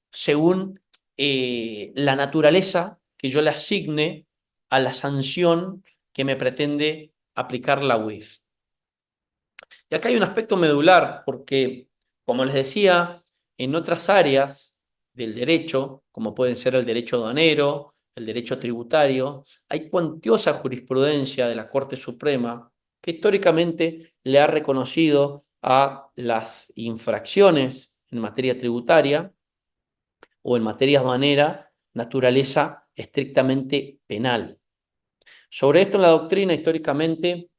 según la naturaleza que yo le asigne a la sanción que me pretende aplicar la UIF. Y acá hay un aspecto medular, porque, como les decía, en otras áreas del derecho, como pueden ser el derecho aduanero, el derecho tributario, hay cuantiosa jurisprudencia de la Corte Suprema que históricamente le ha reconocido a las infracciones en materia tributaria o en materia aduanera naturaleza estrictamente penal. Sobre esto en la doctrina históricamente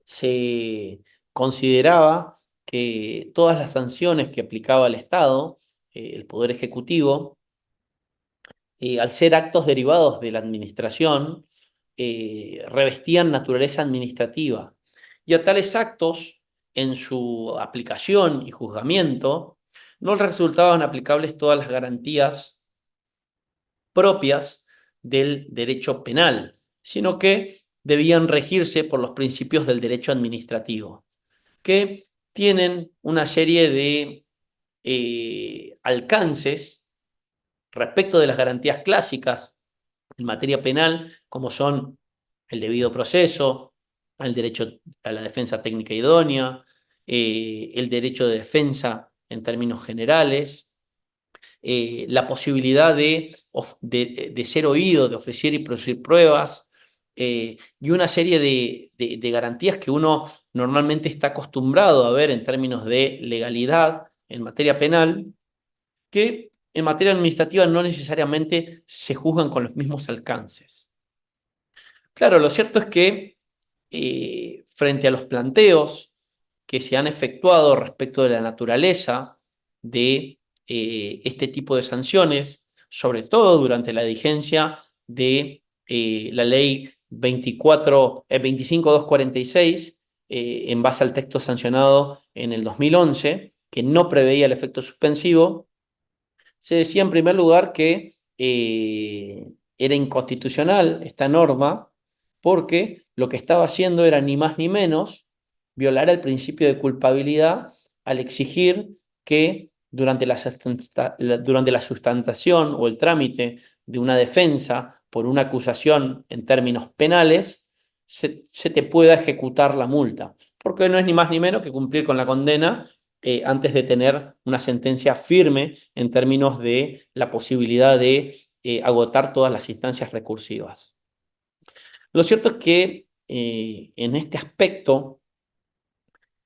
se consideraba que todas las sanciones que aplicaba el Estado, el Poder Ejecutivo, al ser actos derivados de la administración, revestían naturaleza administrativa. Y a tales actos, en su aplicación y juzgamiento, no resultaban aplicables todas las garantías propias del derecho penal, sino que debían regirse por los principios del derecho administrativo, que tienen una serie de alcances respecto de las garantías clásicas en materia penal, como son el debido proceso, el derecho a la defensa técnica idónea, el derecho de defensa en términos generales, la posibilidad de ser oído, de ofrecer y producir pruebas, y una serie de garantías que uno normalmente está acostumbrado a ver en términos de legalidad en materia penal, que en materia administrativa no necesariamente se juzgan con los mismos alcances. Claro, lo cierto es que frente a los planteos que se han efectuado respecto de la naturaleza de este tipo de sanciones, sobre todo durante la vigencia de la ley 25246, en base al texto sancionado en el 2011, que no preveía el efecto suspensivo, se decía en primer lugar que era inconstitucional esta norma porque lo que estaba haciendo era ni más ni menos violar el principio de culpabilidad al exigir que durante la sustentación o el trámite de una defensa por una acusación en términos penales, se te pueda ejecutar la multa, porque no es ni más ni menos que cumplir con la condena antes de tener una sentencia firme en términos de la posibilidad de agotar todas las instancias recursivas. Lo cierto es que en este aspecto,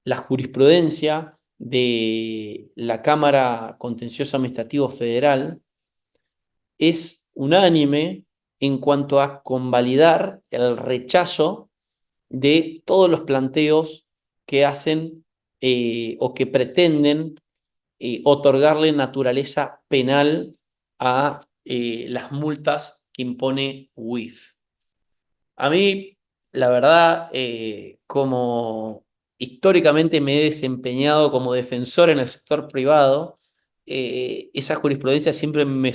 la jurisprudencia de la Cámara Contencioso Administrativo Federal es unánime en cuanto a convalidar el rechazo de todos los planteos que hacen o que pretenden otorgarle naturaleza penal a las multas que impone UIF. A mí, la verdad, como históricamente me he desempeñado como defensor en el sector privado, esa jurisprudencia siempre me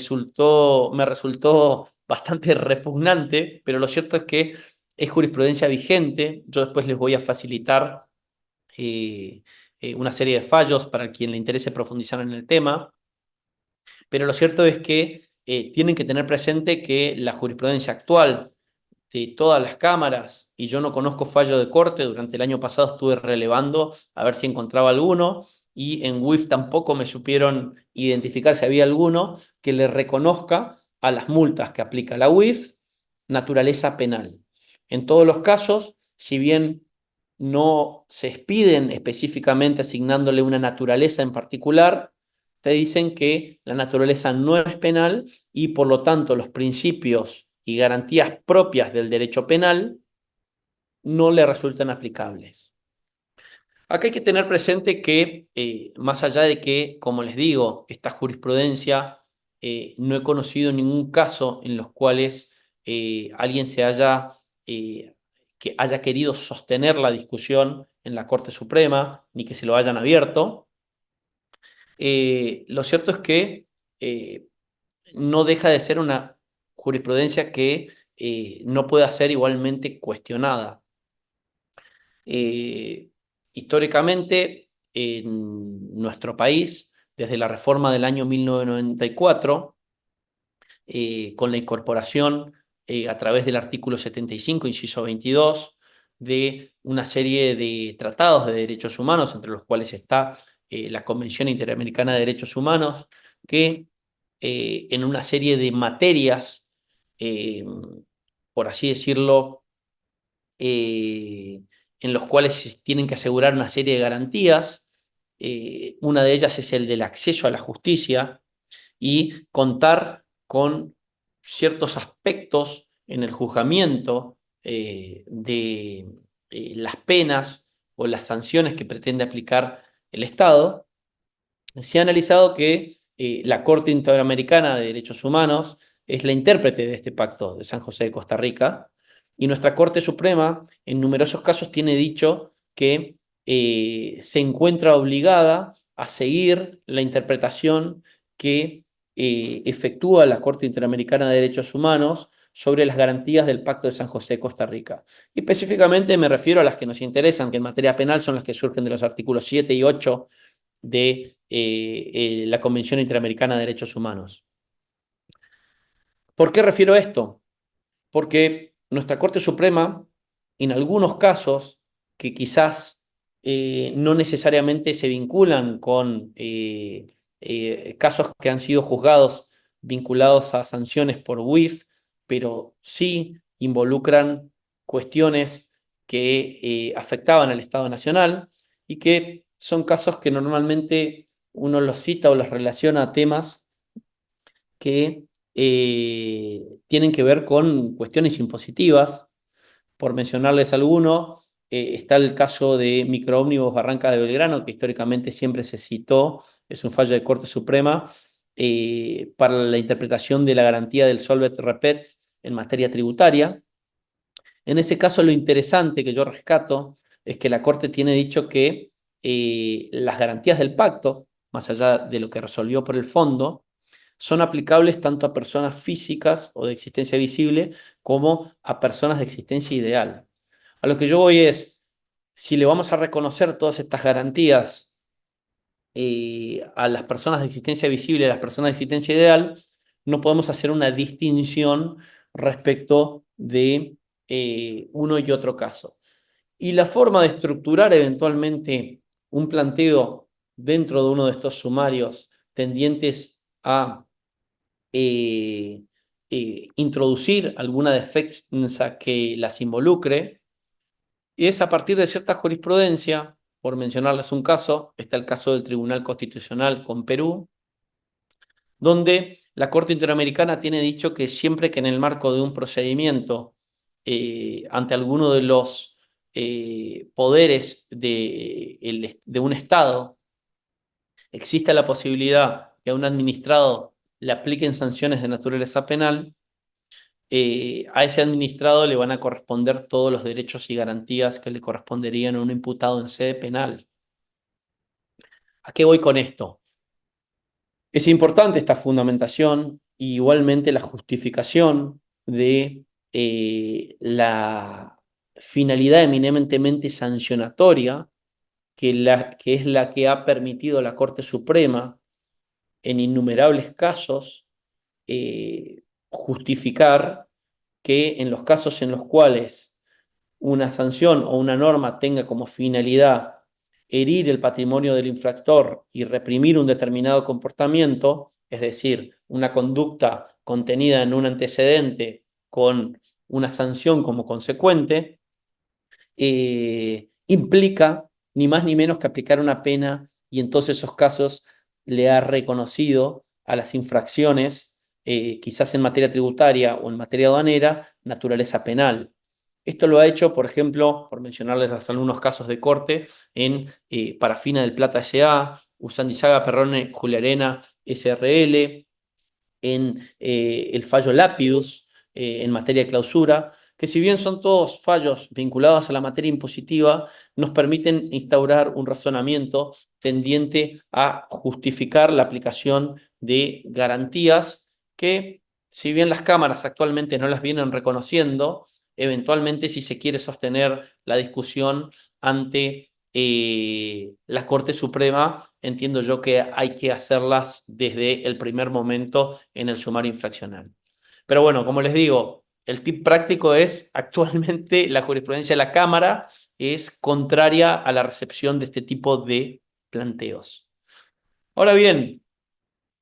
resultó bastante repugnante, pero lo cierto es que es jurisprudencia vigente. Yo después les voy a facilitar una serie de fallos para quien le interese profundizar en el tema, pero lo cierto es que tienen que tener presente que la jurisprudencia actual de todas las cámaras, y yo no conozco fallo de corte, durante el año pasado estuve relevando a ver si encontraba alguno, y en WIF tampoco me supieron identificar si había alguno que le reconozca a las multas que aplica la UIF naturaleza penal. En todos los casos, si bien no se expiden específicamente asignándole una naturaleza en particular, te dicen que la naturaleza no es penal y por lo tanto los principios y garantías propias del derecho penal no le resultan aplicables. Acá hay que tener presente que, más allá de que, como les digo, esta jurisprudencia, no he conocido ningún caso en los cuales alguien que haya querido sostener la discusión en la Corte Suprema, ni que se lo hayan abierto. Lo cierto es que no deja de ser una jurisprudencia que no puede ser igualmente cuestionada. Históricamente, en nuestro país, desde la reforma del año 1994, con la incorporación a través del artículo 75, inciso 22, de una serie de tratados de derechos humanos, entre los cuales está la Convención Interamericana de Derechos Humanos, que en una serie de materias, eh, por así decirlo, en los cuales se tienen que asegurar una serie de garantías. Una de ellas es el del acceso a la justicia y contar con ciertos aspectos en el juzgamiento de las penas o las sanciones que pretende aplicar el Estado. Se ha analizado que la Corte Interamericana de Derechos Humanos es la intérprete de este pacto de San José de Costa Rica, y nuestra Corte Suprema en numerosos casos tiene dicho que se encuentra obligada a seguir la interpretación que efectúa la Corte Interamericana de Derechos Humanos sobre las garantías del Pacto de San José de Costa Rica. Y específicamente me refiero a las que nos interesan, que en materia penal son las que surgen de los artículos 7 y 8 de la Convención Interamericana de Derechos Humanos. ¿Por qué refiero a esto? Porque nuestra Corte Suprema, en algunos casos que quizás no necesariamente se vinculan con casos que han sido juzgados vinculados a sanciones por WIF, pero sí involucran cuestiones que afectaban al Estado Nacional y que son casos que normalmente uno los cita o los relaciona a temas que tienen que ver con cuestiones impositivas. Por mencionarles alguno, está el caso de Microómnibus Barranca de Belgrano, que históricamente siempre se citó, es un fallo de Corte Suprema, para la interpretación de la garantía del solvet repet en materia tributaria. En ese caso, lo interesante que yo rescato es que la Corte tiene dicho que las garantías del pacto, más allá de lo que resolvió por el fondo, son aplicables tanto a personas físicas o de existencia visible como a personas de existencia ideal. A lo que yo voy es, si le vamos a reconocer todas estas garantías a las personas de existencia visible y a las personas de existencia ideal, no podemos hacer una distinción respecto de uno y otro caso. Y la forma de estructurar eventualmente un planteo dentro de uno de estos sumarios tendientes a introducir alguna defensa que las involucre, y es a partir de cierta jurisprudencia. Por mencionarles un caso, está el caso del Tribunal Constitucional con Perú, donde la Corte Interamericana tiene dicho que siempre que en el marco de un procedimiento ante alguno de los poderes de un Estado exista la posibilidad que a un administrado le apliquen sanciones de naturaleza penal, a ese administrado le van a corresponder todos los derechos y garantías que le corresponderían a un imputado en sede penal. ¿A qué voy con esto? Es importante esta fundamentación y igualmente la justificación de la finalidad eminentemente sancionatoria, que es la que ha permitido a la Corte Suprema en innumerables casos justificar que en los casos en los cuales una sanción o una norma tenga como finalidad herir el patrimonio del infractor y reprimir un determinado comportamiento, es decir, una conducta contenida en un antecedente con una sanción como consecuente, implica ni más ni menos que aplicar una pena, y en todos esos casos le ha reconocido a las infracciones, quizás en materia tributaria o en materia aduanera, naturaleza penal. Esto lo ha hecho, por ejemplo, por mencionarles algunos casos de corte, en Parafina del Plata S.A., Usandizaga Perrone Juliarena S.R.L., en el fallo Lapidus, en materia de clausura, que si bien son todos fallos vinculados a la materia impositiva, nos permiten instaurar un razonamiento tendiente a justificar la aplicación de garantías que, si bien las cámaras actualmente no las vienen reconociendo, eventualmente, si se quiere sostener la discusión ante la Corte Suprema, entiendo yo que hay que hacerlas desde el primer momento en el sumario infraccional. Pero bueno, como les digo, el tip práctico es: actualmente la jurisprudencia de la Cámara es contraria a la recepción de este tipo de planteos. Ahora bien,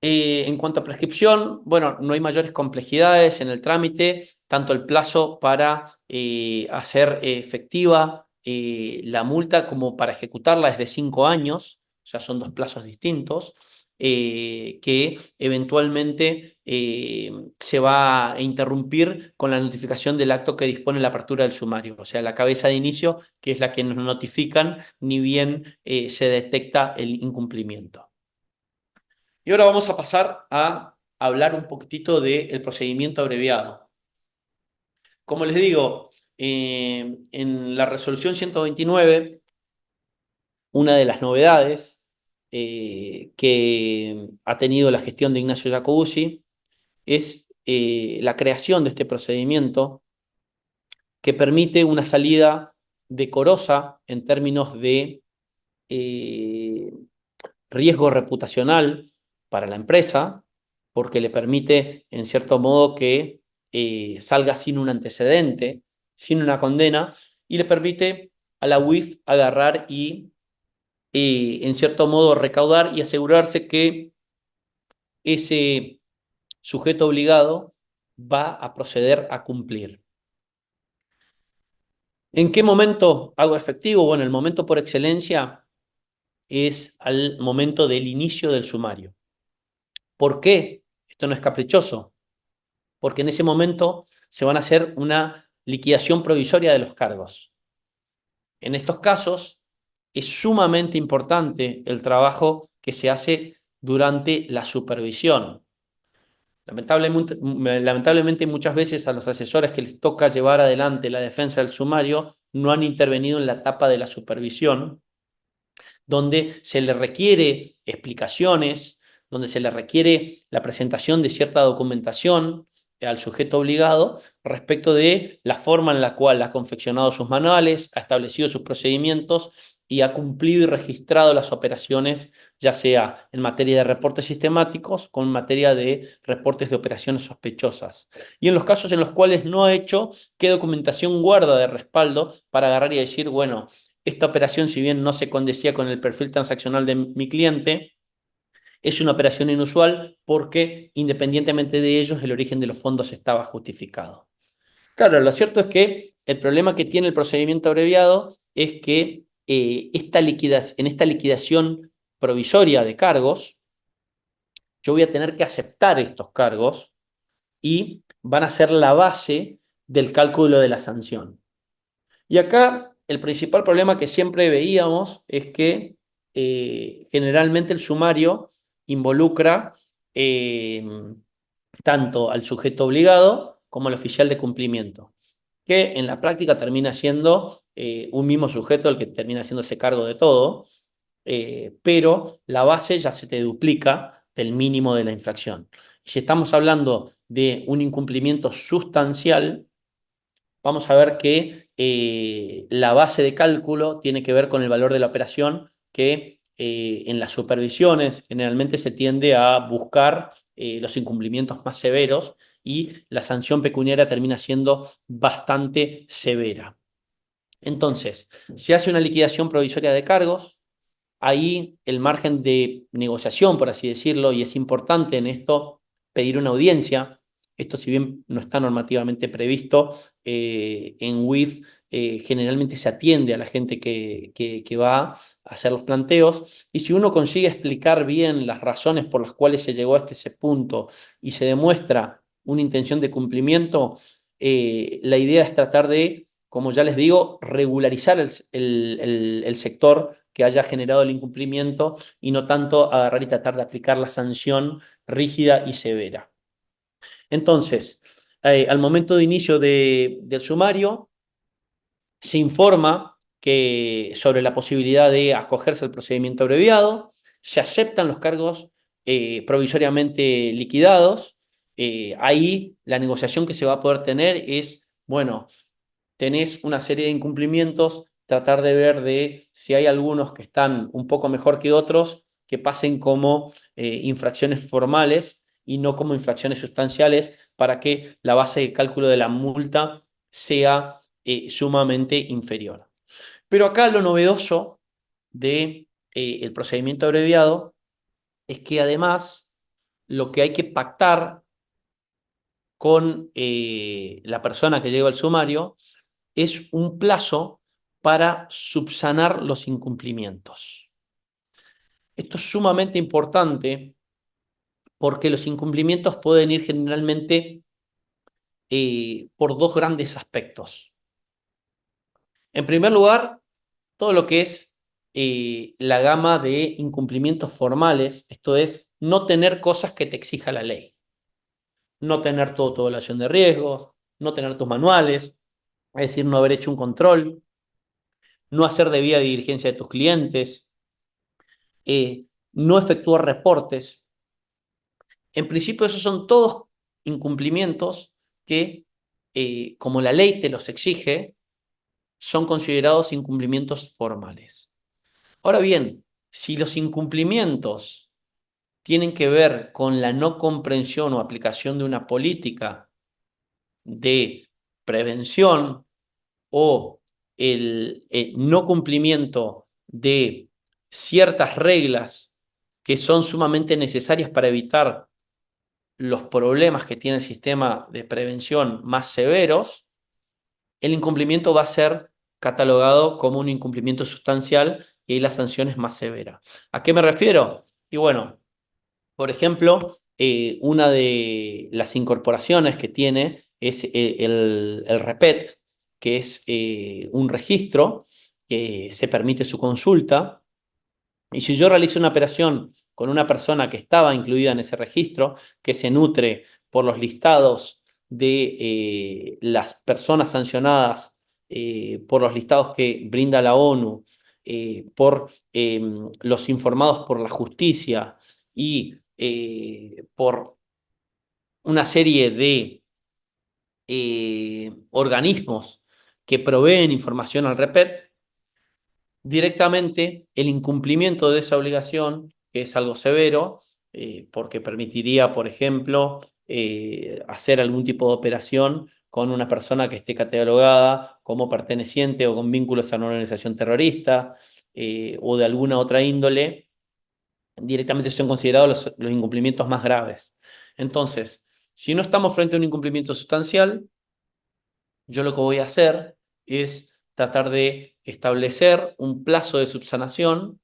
en cuanto a prescripción, bueno, no hay mayores complejidades en el trámite, tanto el plazo para hacer efectiva la multa como para ejecutarla es de 5 años, o sea, son dos plazos distintos, que eventualmente se va a interrumpir con la notificación del acto que dispone la apertura del sumario, o sea, la cabeza de inicio, que es la que nos notifican ni bien se detecta el incumplimiento. Y ahora vamos a pasar a hablar un poquitito del procedimiento abreviado. Como les digo, en la resolución 129, una de las novedades que ha tenido la gestión de Ignacio Jacobuzzi es la creación de este procedimiento que permite una salida decorosa en términos de riesgo reputacional para la empresa, porque le permite, en cierto modo, que salga sin un antecedente, sin una condena, y le permite a la UIF agarrar y, en cierto modo, recaudar y asegurarse que ese sujeto obligado va a proceder a cumplir. ¿En qué momento hago efectivo? Bueno, el momento por excelencia es al momento del inicio del sumario. ¿Por qué? Esto no es caprichoso. Porque en ese momento se van a hacer una liquidación provisoria de los cargos. En estos casos es sumamente importante el trabajo que se hace durante la supervisión. Lamentablemente muchas veces a los asesores que les toca llevar adelante la defensa del sumario no han intervenido en la etapa de la supervisión, donde se le requiere explicaciones, donde se le requiere la presentación de cierta documentación al sujeto obligado respecto de la forma en la cual ha confeccionado sus manuales, ha establecido sus procedimientos y ha cumplido y registrado las operaciones, ya sea en materia de reportes sistemáticos como en materia de reportes de operaciones sospechosas. Y en los casos en los cuales no ha hecho, ¿qué documentación guarda de respaldo para agarrar y decir, bueno, esta operación, si bien no se condecía con el perfil transaccional de mi cliente, es una operación inusual porque independientemente de ellos, el origen de los fondos estaba justificado. Claro, lo cierto es que el problema que tiene el procedimiento abreviado es que en esta liquidación provisoria de cargos, yo voy a tener que aceptar estos cargos y van a ser la base del cálculo de la sanción. Y acá el principal problema que siempre veíamos es que generalmente el sumario involucra eh, tanto al sujeto obligado como al oficial de cumplimiento, que en la práctica termina siendo un mismo sujeto el que termina haciéndose cargo de todo, pero la base ya se te duplica del mínimo de la infracción. Si estamos hablando de un incumplimiento sustancial, vamos a ver que la base de cálculo tiene que ver con el valor de la operación, que en las supervisiones generalmente se tiende a buscar los incumplimientos más severos y la sanción pecuniaria termina siendo bastante severa. Entonces, se hace una liquidación provisoria de cargos, ahí el margen de negociación, por así decirlo, y es importante en esto pedir una audiencia. Esto, si bien no está normativamente previsto, en WIF generalmente se atiende a la gente que va a hacer los planteos, y si uno consigue explicar bien las razones por las cuales se llegó hasta ese punto y se demuestra una intención de cumplimiento, la idea es tratar de, como ya les digo, regularizar el sector que haya generado el incumplimiento y no tanto agarrar y tratar de aplicar la sanción rígida y severa. Entonces, al momento de inicio del sumario, se informa sobre la posibilidad de acogerse al procedimiento abreviado, se aceptan los cargos provisoriamente liquidados. Ahí la negociación que se va a poder tener es, bueno, tenés una serie de incumplimientos, tratar de ver de si hay algunos que están un poco mejor que otros, que pasen como infracciones formales y no como infracciones sustanciales para que la base de cálculo de la multa sea sumamente inferior. Pero acá lo novedoso de el procedimiento abreviado es que además lo que hay que pactar con la persona que llega al sumario es un plazo para subsanar los incumplimientos. Esto es sumamente importante porque los incumplimientos pueden ir generalmente por dos grandes aspectos. En primer lugar, todo lo que es la gama de incumplimientos formales, esto es, no tener cosas que te exija la ley, no tener tu evaluación de riesgos, no tener tus manuales, es decir, no haber hecho un control, no hacer debida diligencia de tus clientes, no efectuar reportes. En principio, esos son todos incumplimientos que, como la ley te los exige, son considerados incumplimientos formales. Ahora bien, si los incumplimientos tienen que ver con la no comprensión o aplicación de una política de prevención o el no cumplimiento de ciertas reglas que son sumamente necesarias para evitar los problemas que tiene el sistema de prevención más severos, el incumplimiento va a ser catalogado como un incumplimiento sustancial y ahí la sanción es más severa. ¿A qué me refiero? Y bueno, por ejemplo, una de las incorporaciones que tiene es el REPET, que es un registro que se permite su consulta. Y si yo realizo una operación con una persona que estaba incluida en ese registro, que se nutre por los listados de las personas sancionadas, por los listados que brinda la ONU, por los informados por la justicia y por una serie de organismos que proveen información al REPET, directamente el incumplimiento de esa obligación, que es algo severo, porque permitiría, por ejemplo, hacer algún tipo de operación con una persona que esté catalogada como perteneciente o con vínculos a una organización terrorista o de alguna otra índole, directamente son considerados los incumplimientos más graves. Entonces, si no estamos frente a un incumplimiento sustancial, yo lo que voy a hacer es tratar de establecer un plazo de subsanación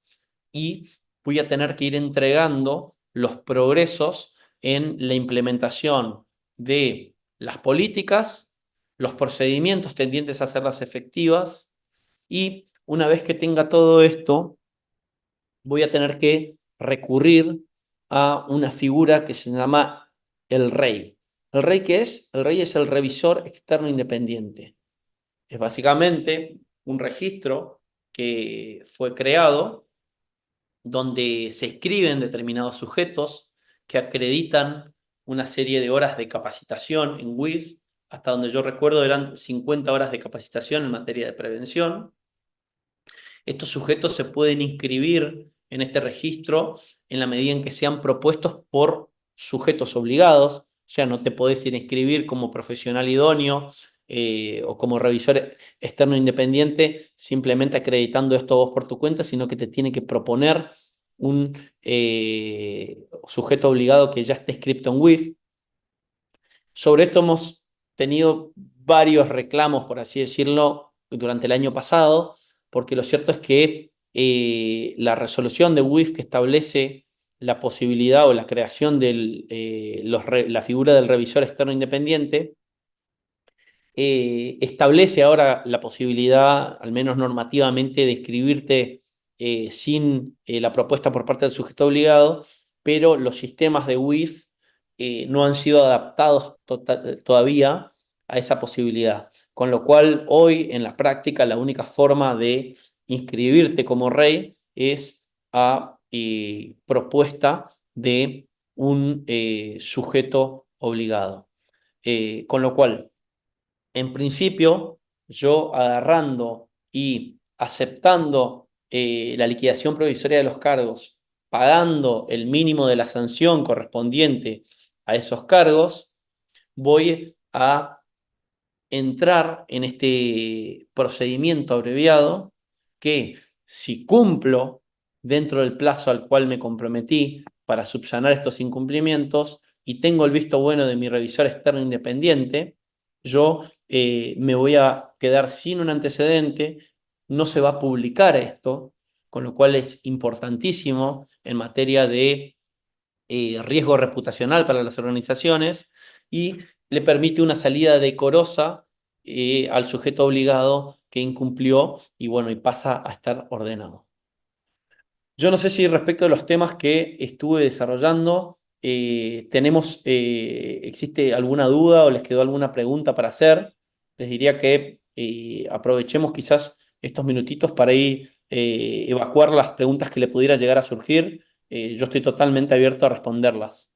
y voy a tener que ir entregando los progresos en la implementación de las políticas, los procedimientos tendientes a hacerlas efectivas y una vez que tenga todo esto, voy a tener que recurrir a una figura que se llama el rey. ¿El rey qué es? El rey es el revisor externo independiente. Es básicamente un registro que fue creado donde se escriben determinados sujetos que acreditan una serie de horas de capacitación en WIF. Hasta donde yo recuerdo eran 50 horas de capacitación en materia de prevención. Estos sujetos se pueden inscribir en este registro en la medida en que sean propuestos por sujetos obligados. O sea, no te podés ir a inscribir como profesional idóneo o como revisor externo independiente simplemente acreditando esto vos por tu cuenta, sino que te tiene que proponer un sujeto obligado que ya esté inscrito en WIF. Sobre esto hemos tenido varios reclamos, por así decirlo, durante el año pasado, porque lo cierto es que la resolución de WIF que establece la posibilidad o la creación de la figura del revisor externo independiente establece ahora la posibilidad, al menos normativamente, de inscribirte sin la propuesta por parte del sujeto obligado, pero los sistemas de WIF no han sido adaptados todavía a esa posibilidad. Con lo cual, hoy en la práctica, la única forma de inscribirte como rey es a propuesta de un sujeto obligado. Con lo cual, en principio, yo agarrando y aceptando la liquidación provisoria de los cargos, pagando el mínimo de la sanción correspondiente a esos cargos, voy a entrar en este procedimiento abreviado que si cumplo dentro del plazo al cual me comprometí para subsanar estos incumplimientos y tengo el visto bueno de mi revisor externo independiente, yo me voy a quedar sin un antecedente, no se va a publicar esto, con lo cual es importantísimo en materia de riesgo reputacional para las organizaciones y le permite una salida decorosa al sujeto obligado que incumplió y bueno, y pasa a estar ordenado. Yo no sé si respecto a los temas que estuve desarrollando, existe alguna duda o les quedó alguna pregunta para hacer. Les diría que aprovechemos quizás estos minutitos para ir evacuar las preguntas que le pudiera llegar a surgir. Yo estoy totalmente abierto a responderlas.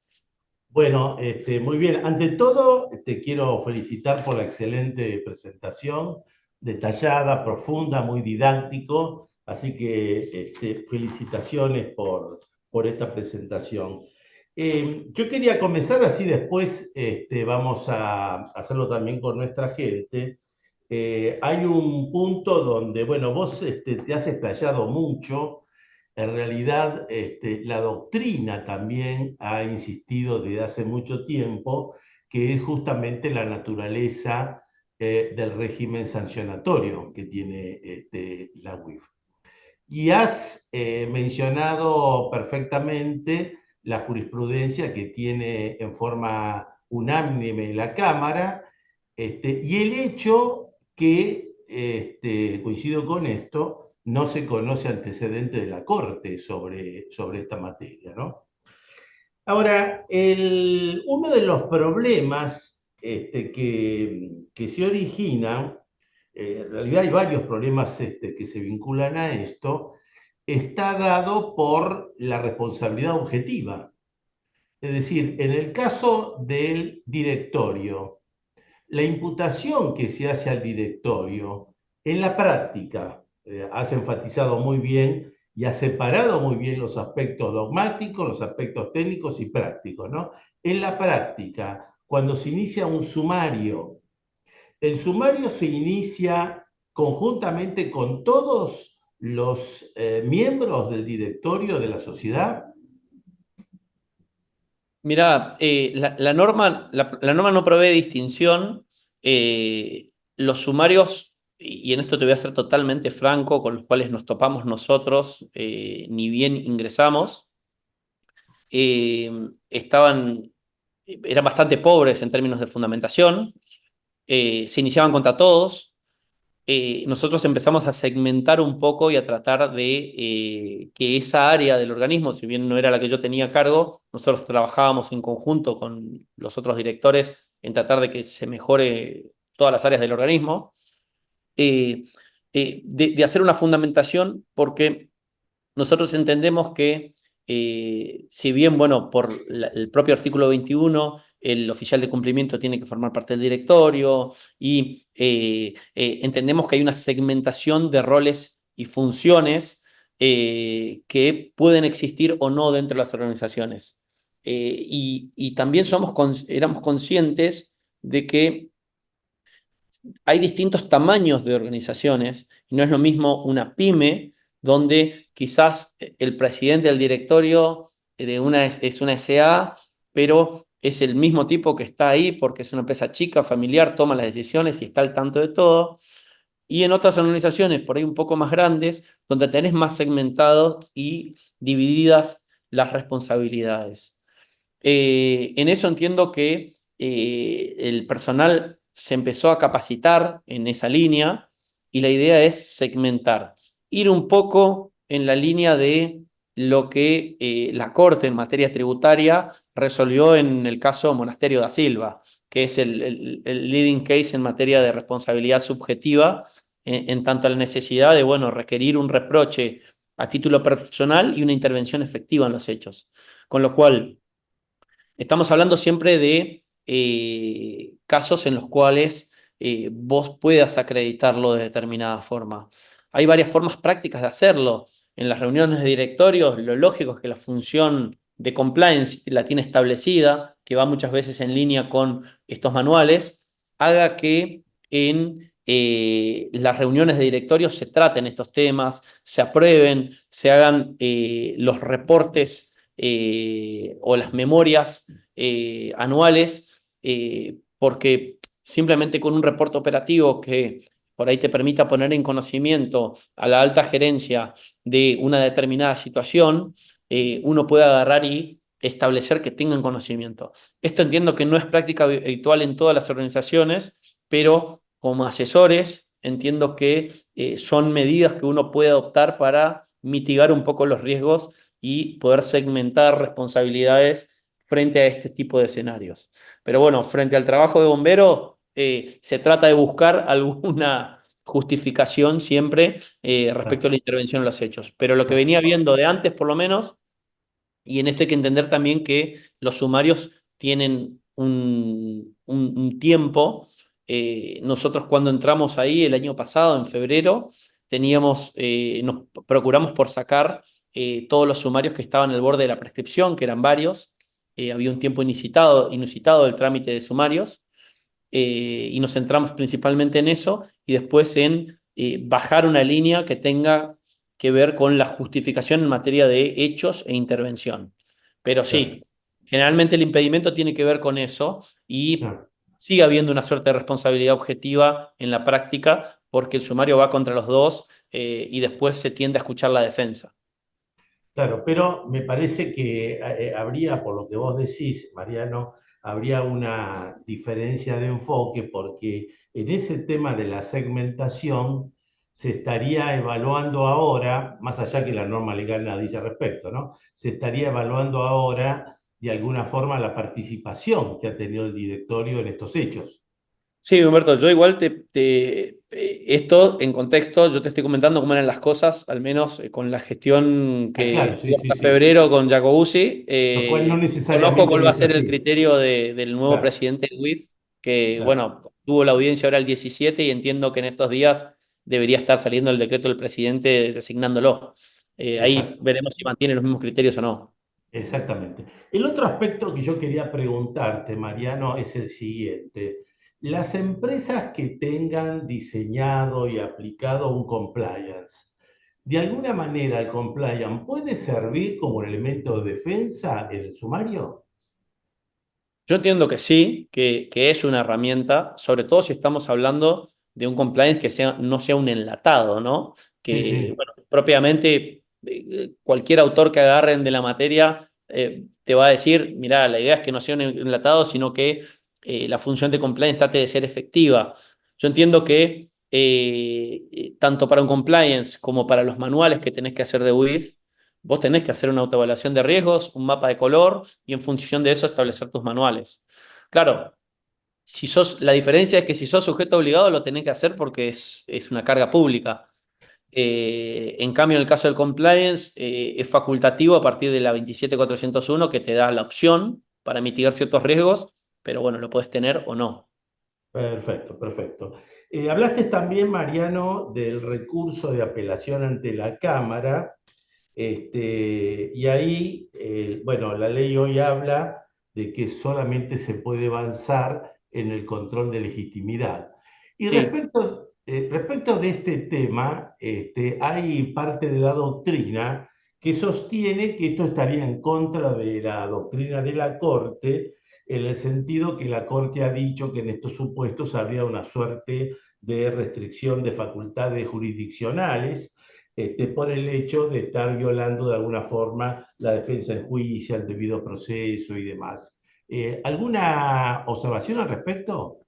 Bueno, muy bien. Ante todo, te quiero felicitar por la excelente presentación, detallada, profunda, muy didáctico. Así que felicitaciones por esta presentación. Yo quería comenzar así, después vamos a hacerlo también con nuestra gente. Hay un punto donde, bueno, vos te has explayado mucho. En realidad, la doctrina también ha insistido desde hace mucho tiempo que es justamente la naturaleza del régimen sancionatorio que tiene la UIF. Y has mencionado perfectamente la jurisprudencia que tiene en forma unánime la Cámara y el hecho que, coincido con esto, no se conoce antecedente de la Corte sobre esta materia, ¿no? Ahora, uno de los problemas que se originan, en realidad hay varios problemas que se vinculan a esto, está dado por la responsabilidad objetiva. Es decir, en el caso del directorio, la imputación que se hace al directorio, en la práctica, has enfatizado muy bien y has separado muy bien los aspectos dogmáticos, los aspectos técnicos y prácticos, ¿no? En la práctica, cuando se inicia un sumario El sumario se inicia conjuntamente con todos los miembros del directorio de la sociedad. Mirá, la norma no prevé distinción. Los sumarios, y en esto te voy a ser totalmente franco, con los cuales nos topamos nosotros, ni bien ingresamos, eh, estaban, eran bastante pobres en términos de fundamentación, se iniciaban contra todos. Nosotros empezamos a segmentar un poco y a tratar de que esa área del organismo, si bien no era la que yo tenía a cargo, nosotros trabajábamos en conjunto con los otros directores en tratar de que se mejore todas las áreas del organismo, eh, de hacer una fundamentación porque nosotros entendemos que, si bien, bueno, por el propio artículo 21, el oficial de cumplimiento tiene que formar parte del directorio y entendemos que hay una segmentación de roles y funciones que pueden existir o no dentro de las organizaciones. Y también éramos conscientes de que hay distintos tamaños de organizaciones y no es lo mismo una pyme donde quizás el presidente del directorio de es una SA, pero es el mismo tipo que está ahí porque es una empresa chica, familiar, toma las decisiones y está al tanto de todo. Y en otras organizaciones, por ahí un poco más grandes, donde tenés más segmentados y divididas las responsabilidades. En eso entiendo que el personal se empezó a capacitar en esa línea y la idea es segmentar, ir un poco en la línea de lo que la Corte en materia tributaria resolvió en el caso Monasterio da Silva, que es el leading case en materia de responsabilidad subjetiva, en tanto a la necesidad de, bueno, requerir un reproche a título personal y una intervención efectiva en los hechos. Con lo cual, estamos hablando siempre de casos en los cuales vos puedas acreditarlo de determinada forma. Hay varias formas prácticas de hacerlo. En las reuniones de directorios, lo lógico es que la función de compliance la tiene establecida, que va muchas veces en línea con estos manuales, haga que en las reuniones de directorios se traten estos temas, se aprueben, se hagan los reportes o las memorias anuales, porque simplemente con un reporte operativo que por ahí te permita poner en conocimiento a la alta gerencia de una determinada situación, uno puede agarrar y establecer que tengan conocimiento. Esto entiendo que no es práctica habitual en todas las organizaciones, pero como asesores entiendo que son medidas que uno puede adoptar para mitigar un poco los riesgos y poder segmentar responsabilidades frente a este tipo de escenarios. Pero bueno, frente al trabajo de bombero, se trata de buscar alguna justificación siempre respecto a la intervención en los hechos. Pero lo que venía viendo de antes, por lo menos, y en esto hay que entender también que los sumarios tienen un tiempo. Nosotros cuando entramos ahí el año pasado, en febrero, nos procuramos por sacar todos los sumarios que estaban al borde de la prescripción, que eran varios. Había un tiempo inusitado del trámite de sumarios, y nos centramos principalmente en eso y después en bajar una línea que tenga que ver con la justificación en materia de hechos e intervención. Pero Claro, sí, generalmente el impedimento tiene que ver con eso y claro. sigue habiendo una suerte de responsabilidad objetiva en la práctica porque el sumario va contra los dos, y después se tiende a escuchar la defensa. Claro, pero me parece que habría, por lo que vos decís, Mariano, habría una diferencia de enfoque porque en ese tema de la segmentación se estaría evaluando ahora, más allá que la norma legal nada dice al respecto, ¿no? Se estaría evaluando ahora de alguna forma la participación que ha tenido el directorio en estos hechos. Sí, Humberto, yo igual esto en contexto, yo te estoy comentando cómo eran las cosas, al menos con la gestión Ah, que claro, sí, estuvo sí, hasta sí. febrero con Jacobuzzi. Lo cual no Conozco cuál necesariamente va a es ser el así. criterio del nuevo Claro, presidente del WIF, que claro, bueno, tuvo la audiencia ahora el 17 y entiendo que en estos días debería estar saliendo el decreto del presidente designándolo. Ahí exacto. veremos si mantiene los mismos criterios o no. Exactamente. El otro aspecto que yo quería preguntarte, Mariano, es el siguiente. las empresas que tengan diseñado y aplicado un compliance, ¿de alguna manera el compliance puede servir como un elemento de defensa en el sumario? Yo entiendo que sí, que es una herramienta, sobre todo si estamos hablando de un compliance que no sea un enlatado, ¿no? Sí, Que, sí, bueno, propiamente cualquier autor que agarren de la materia te va a decir, mira, la idea es que no sea un enlatado, sino que la función de compliance trate de ser efectiva. Yo entiendo que tanto para un compliance como para los manuales que tenés que hacer de WIF, vos tenés que hacer una autoevaluación de riesgos, un mapa de color y en función de eso establecer tus manuales. Claro, la diferencia es que si sos sujeto obligado lo tenés que hacer porque es una carga pública. En cambio, en el caso del compliance, es facultativo a partir de la 27401 que te da la opción para mitigar ciertos riesgos, pero bueno, lo puedes tener o no. perfecto, perfecto. Hablaste también, Mariano, del recurso de apelación ante la Cámara. Y ahí, bueno, la ley hoy habla de que solamente se puede avanzar en el control de legitimidad. Y Sí, respecto de este tema, hay parte de la doctrina que sostiene que esto estaría en contra de la doctrina de la Corte, en el sentido que la Corte ha dicho que en estos supuestos habría una suerte de restricción de facultades jurisdiccionales por el hecho de estar violando de alguna forma la defensa en juicio, el debido proceso y demás. ¿Alguna observación al respecto?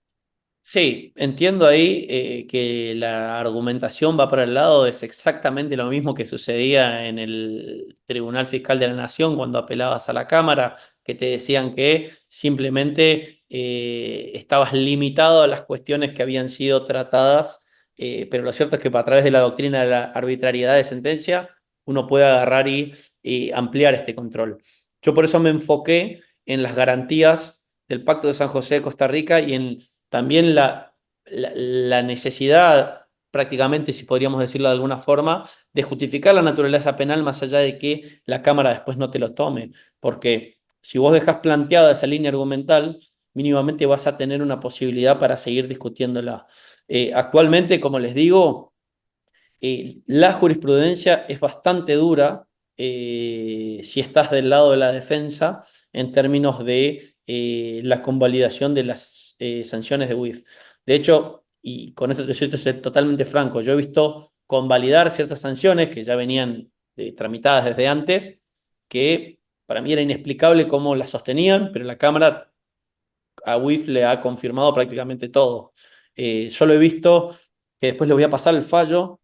sí, entiendo ahí que la argumentación va por el lado, es exactamente lo mismo que sucedía en el Tribunal Fiscal de la Nación cuando apelabas a la Cámara, que te decían que simplemente estabas limitado a las cuestiones que habían sido tratadas, pero lo cierto es que a través de la doctrina de la arbitrariedad de sentencia, uno puede agarrar y ampliar este control. Yo por eso me enfoqué en las garantías del Pacto de San José de Costa Rica y en también la necesidad, prácticamente, si podríamos decirlo de alguna forma, de justificar la naturaleza penal más allá de que la Cámara después no te lo tome. Porque si vos dejas planteada esa línea argumental, mínimamente vas a tener una posibilidad para seguir discutiéndola. Actualmente, como les digo, la jurisprudencia es bastante dura si estás del lado de la defensa en términos de la convalidación de las sanciones de WIF. De hecho, y con esto te soy totalmente franco, yo he visto convalidar ciertas sanciones que ya venían tramitadas desde antes, que para mí era inexplicable cómo las sostenían, pero la Cámara a WIF le ha confirmado prácticamente todo. Solo he visto que después le voy a pasar el fallo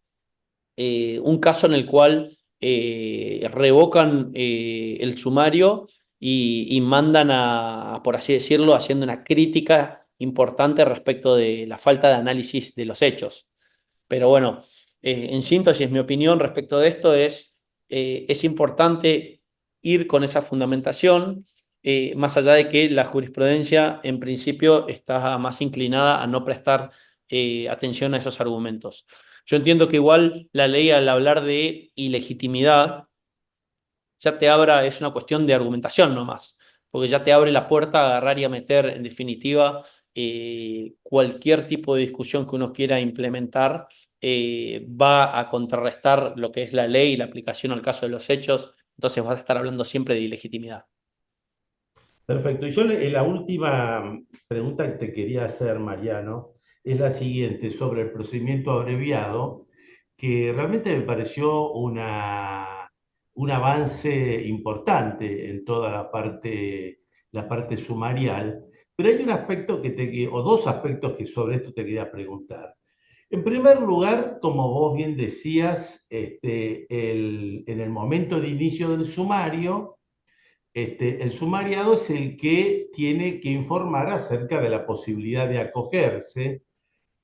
un caso en el cual revocan el sumario y mandan por así decirlo, haciendo una crítica importante respecto de la falta de análisis de los hechos. Pero bueno, en síntesis, mi opinión respecto de esto es importante ir con esa fundamentación, más allá de que la jurisprudencia en principio está más inclinada a no prestar atención a esos argumentos. Yo entiendo que igual la ley al hablar de ilegitimidad ya te abra, es una cuestión de argumentación nomás, porque ya te abre la puerta a agarrar y a meter en definitiva cualquier tipo de discusión que uno quiera implementar va a contrarrestar lo que es la ley y la aplicación al caso de los hechos, entonces vas a estar hablando siempre de ilegitimidad. Perfecto. Y yo la última pregunta que te quería hacer, Mariano, es la siguiente, sobre el procedimiento abreviado, que realmente me pareció un avance importante en toda la parte sumarial, pero hay un aspecto o dos aspectos que sobre esto te quería preguntar. En primer lugar, como vos bien decías, en el momento de inicio del sumario, el sumariado es el que tiene que informar acerca de la posibilidad de acogerse,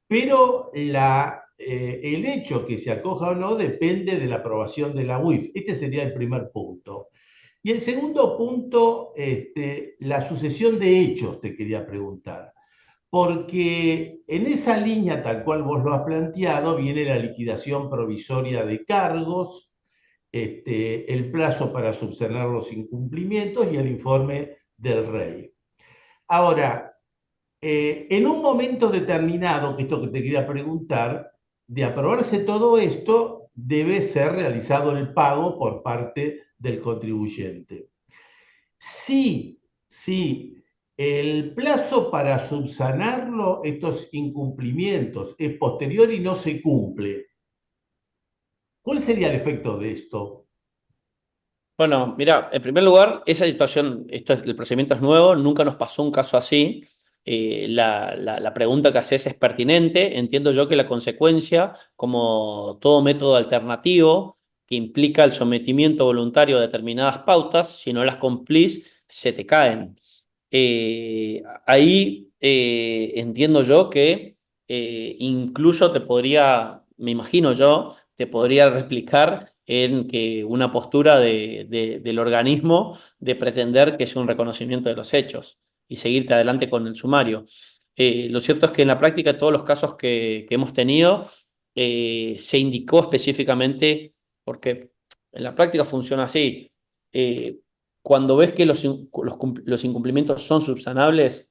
pero el hecho que se acoja o no depende de la aprobación de la UIF. Este sería el primer punto. Y el segundo punto, la sucesión de hechos, te quería preguntar. Porque en esa línea, tal cual vos lo has planteado, viene la liquidación provisoria de cargos, el plazo para subsanar los incumplimientos y el informe del rey. Ahora, En un momento determinado, que esto que te quería preguntar, de aprobarse todo esto, debe ser realizado el pago por parte del contribuyente. Si el plazo para subsanarlo, estos incumplimientos, es posterior y no se cumple, ¿cuál sería el efecto de esto? Bueno, mira, en primer lugar, esa situación, el procedimiento es nuevo, nunca nos pasó un caso así. La pregunta que haces es pertinente. Entiendo yo que la consecuencia, como todo método alternativo que implica el sometimiento voluntario a determinadas pautas, si no las cumplís, se te caen. Ahí entiendo yo que incluso te podría, me imagino yo, te podría replicar en que una postura del organismo de pretender que es un reconocimiento de los hechos y seguirte adelante con el sumario. Lo cierto es que en la práctica todos los casos que hemos tenido se indicó específicamente, porque en la práctica funciona así. eh, Cuando ves que los incumplimientos son subsanables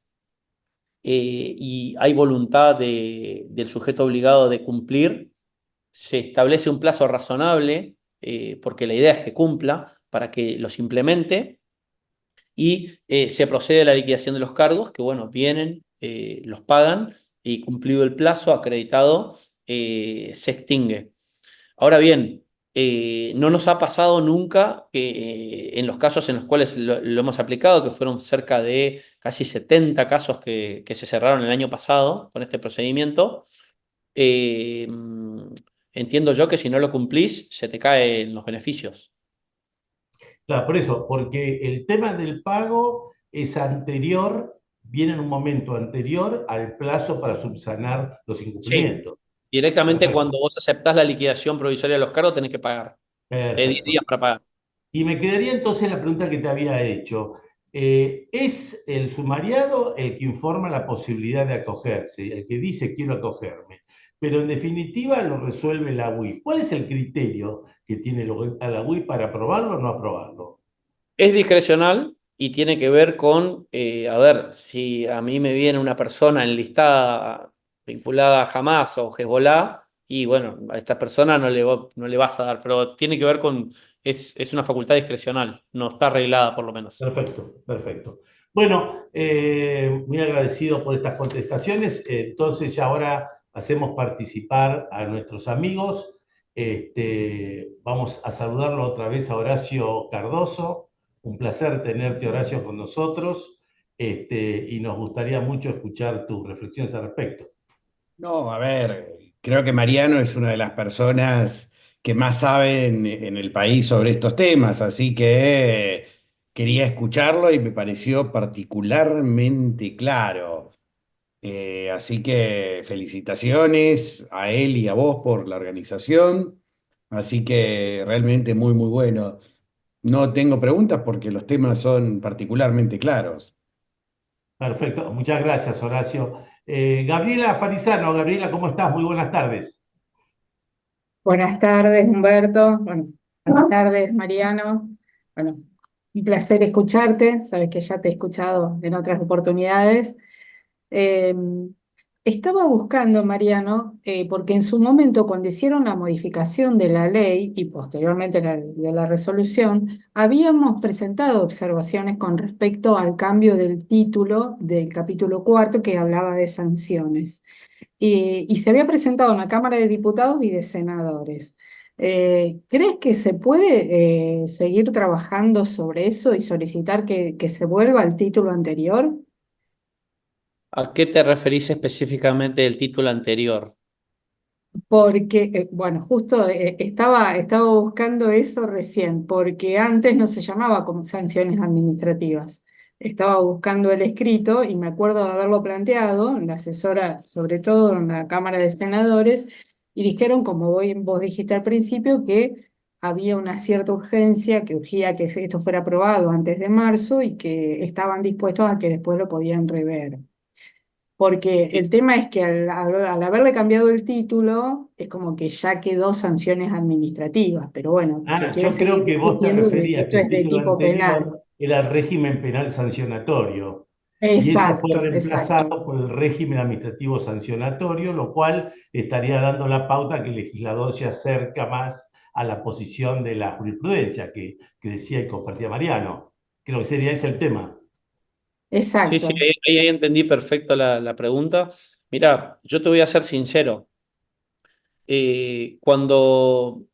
y hay voluntad del sujeto obligado de cumplir, se establece un plazo razonable, porque la idea es que cumpla, para que los implemente y se procede a la liquidación de los cargos, que bueno, vienen, los pagan y cumplido el plazo acreditado, se extingue. Ahora bien, no nos ha pasado nunca que en los casos en los cuales lo hemos aplicado, que fueron cerca de casi 70 casos que se cerraron el año pasado con este procedimiento, eh, entiendo yo que si no lo cumplís, se te caen los beneficios. Claro, por eso, porque el tema del pago es anterior, viene en un momento anterior al plazo para subsanar los Sí. incumplimientos. Directamente Perfecto, cuando vos aceptás la liquidación provisoria de los cargos, tenés que pagar. Tenés 10 perfecto. días para pagar. Y me quedaría entonces la pregunta que te había hecho. ¿Es el sumariado el que informa la posibilidad de acogerse, el que dice quiero acogerme? Pero en definitiva lo resuelve la UIF. ¿Cuál es el criterio que tiene la UIF para aprobarlo o no aprobarlo? Es discrecional y tiene que ver con, a ver, si a mí me viene una persona enlistada vinculada a Hamas o Hezbollah, y bueno, a esta persona no le vas a dar, pero tiene que ver con, es una facultad discrecional, no está arreglada por lo menos. Perfecto, perfecto. Bueno, muy agradecido por estas contestaciones. Entonces ya ahora hacemos participar a nuestros amigos. Vamos a saludarlo otra vez a Horacio Cardoso. Un placer tenerte, Horacio, con nosotros. Y nos gustaría mucho escuchar tus reflexiones al respecto. No, a ver, creo que Mariano es una de las personas que más saben en el país sobre estos temas, así que quería escucharlo y me pareció particularmente claro. Así que felicitaciones a él y a vos por la organización. Así que realmente muy, muy bueno. No tengo preguntas porque los temas son particularmente claros. Perfecto, muchas gracias, Horacio. Gabriela Farizano, Gabriela, ¿cómo estás? Muy buenas tardes. Buenas tardes, Humberto. Bueno, buenas tardes, Mariano. Bueno, un placer escucharte. Sabes que ya te he escuchado en otras oportunidades. Eh, Estaba buscando, Mariano, porque en su momento, cuando hicieron la modificación de la ley y posteriormente de la resolución, habíamos presentado observaciones con respecto al cambio del título del capítulo cuarto que hablaba de sanciones y se había presentado en la Cámara de Diputados y de Senadores. ¿Crees que se puede seguir trabajando sobre eso y solicitar que se vuelva al título anterior? ¿A qué te referís específicamente del título anterior? Porque, bueno, justo estaba buscando eso recién, porque antes no se llamaba como sanciones administrativas. Estaba buscando el escrito y me acuerdo de haberlo planteado en la asesora, sobre todo en la Cámara de Senadores, y dijeron, como vos dijiste al principio, que había una cierta urgencia, que urgía que esto fuera aprobado antes de marzo y que estaban dispuestos a que después lo podían rever. Porque el tema es que al haberle cambiado el título, es como que ya quedó sanciones administrativas, pero bueno, se Ah, quiere yo creo seguir que vos te discutiendo de que referías que esto el es de título tipo penal. anterior era régimen penal sancionatorio. y eso fue Exacto, exacto. reemplazado por el régimen administrativo sancionatorio, lo cual estaría dando la pauta que el legislador se acerca más a la posición de la jurisprudencia que decía y compartía Mariano. Creo que sería ese el tema. Sí, sí, Exacto. ahí entendí perfecto la pregunta. Mira, yo te voy a ser sincero. Cuando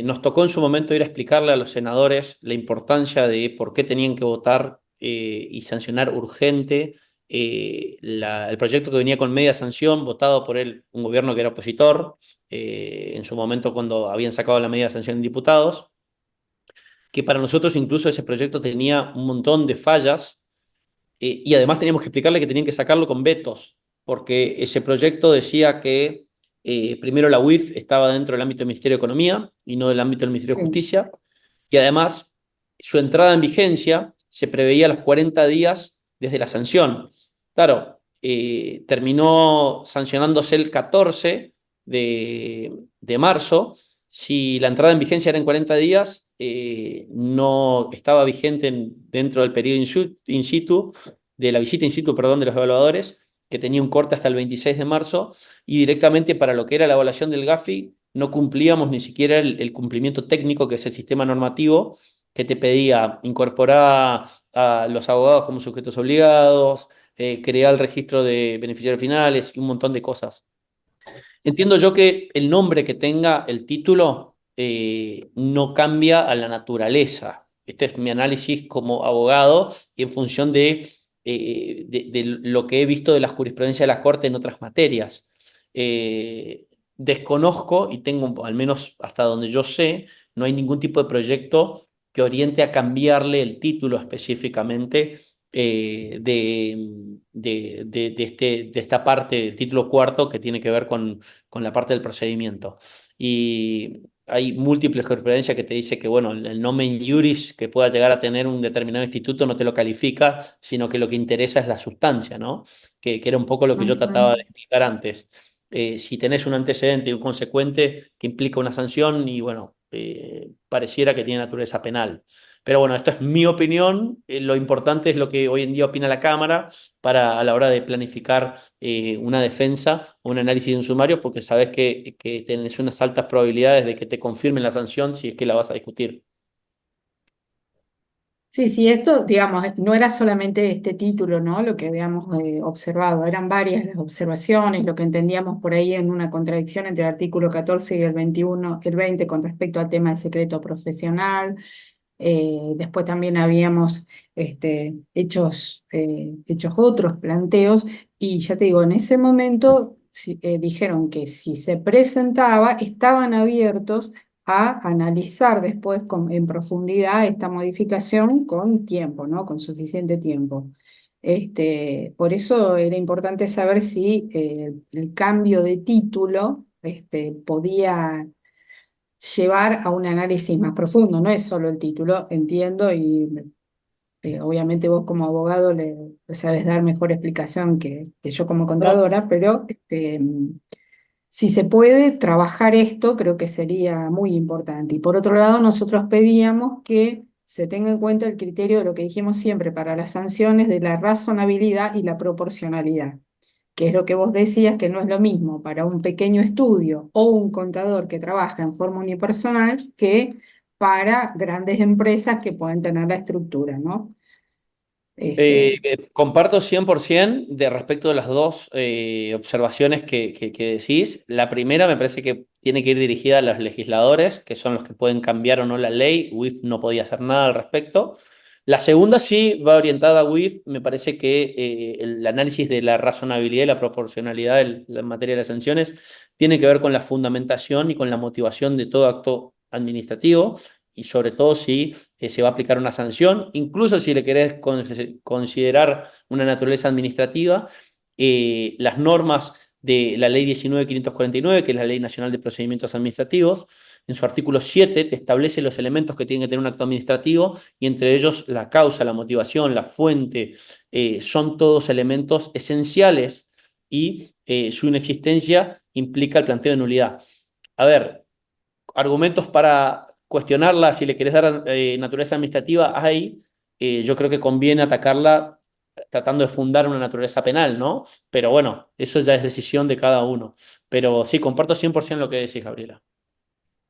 nos tocó en su momento ir a explicarle a los senadores la importancia de por qué tenían que votar y sancionar urgente el proyecto que venía con media sanción, votado por un gobierno que era opositor, en su momento cuando habían sacado la media sanción en diputados, que para nosotros incluso ese proyecto tenía un montón de fallas y además teníamos que explicarle que tenían que sacarlo con vetos, porque ese proyecto decía que primero la UIF estaba dentro del ámbito del Ministerio de Economía y no del ámbito del Ministerio de Sí, Justicia, y además su entrada en vigencia se preveía a los 40 días desde la sanción. Claro, terminó sancionándose el 14 de marzo. Si la entrada en vigencia era en 40 días, no estaba vigente dentro del periodo in situ, de la visita in situ, perdón, de los evaluadores, que tenía un corte hasta el 26 de marzo, y directamente para lo que era la evaluación del GAFI, no cumplíamos ni siquiera el cumplimiento técnico, que es el sistema normativo, que te pedía incorporar a los abogados como sujetos obligados, crear el registro de beneficiarios finales y un montón de cosas. Entiendo yo que el nombre que tenga el título no cambia a la naturaleza. Este es mi análisis como abogado y en función de lo que he visto de la jurisprudencia de la Corte en otras materias. Desconozco y tengo, al menos hasta donde yo sé, no hay ningún tipo de proyecto que oriente a cambiarle el título específicamente de esta parte del título cuarto que tiene que ver con la parte del procedimiento. Y hay múltiples jurisprudencias que te dice que, bueno, el nomen iuris que pueda llegar a tener un determinado instituto no te lo califica, sino que lo que interesa es la sustancia, ¿no? Que era un poco lo que yo trataba de ujú. explicar antes. Si tenés un antecedente y un consecuente que implica una sanción y, bueno, pareciera que tiene naturaleza penal. Pero bueno, esto es mi opinión. Lo importante es lo que hoy en día opina la Cámara para a la hora de planificar una defensa o un análisis de un sumario, porque sabes que tenés unas altas probabilidades de que te confirmen la sanción si es que la vas a discutir. Sí, sí, esto, digamos, no era solamente este título, ¿no? Lo que habíamos observado, eran varias las observaciones, lo que entendíamos por ahí en una contradicción entre el artículo 14 y el 21, el 20 con respecto al tema del secreto profesional. Después también habíamos hechos otros planteos y ya te digo, en ese momento dijeron que si se presentaba, estaban abiertos a analizar después en profundidad esta modificación con tiempo, ¿no? Con suficiente tiempo. Por eso era importante saber si el cambio de título podía llevar a un análisis más profundo, no es solo el título, entiendo, y obviamente vos como abogado le sabes dar mejor explicación que yo como No, contadora, pero si se puede trabajar esto, creo que sería muy importante. Y por otro lado, nosotros pedíamos que se tenga en cuenta el criterio de lo que dijimos siempre para las sanciones de la razonabilidad y la proporcionalidad, que es lo que vos decías, que no es lo mismo para un pequeño estudio o un contador que trabaja en forma unipersonal que para grandes empresas que pueden tener la estructura, ¿no? Este, comparto 100% de respecto de las dos observaciones que decís. La primera me parece que tiene que ir dirigida a los legisladores, que son los que pueden cambiar o no la ley. UIF no podía hacer nada al respecto. La segunda sí va orientada a UIF. Me parece que el análisis de la razonabilidad y la proporcionalidad en materia de las sanciones tiene que ver con la fundamentación y con la motivación de todo acto administrativo y sobre todo si se va a aplicar una sanción, incluso si le querés considerar una naturaleza administrativa, las normas de la ley 19.549, que es la Ley Nacional de Procedimientos Administrativos, en su artículo 7 te establece los elementos que tiene que tener un acto administrativo y entre ellos la causa, la motivación, la fuente, son todos elementos esenciales y su inexistencia implica el planteo de nulidad. A ver, argumentos para cuestionarla, si le querés dar naturaleza administrativa, hay. Yo creo que conviene atacarla tratando de fundar una naturaleza penal, ¿no? Pero bueno, eso ya es decisión de cada uno. Pero sí, comparto 100% lo que decís, Gabriela.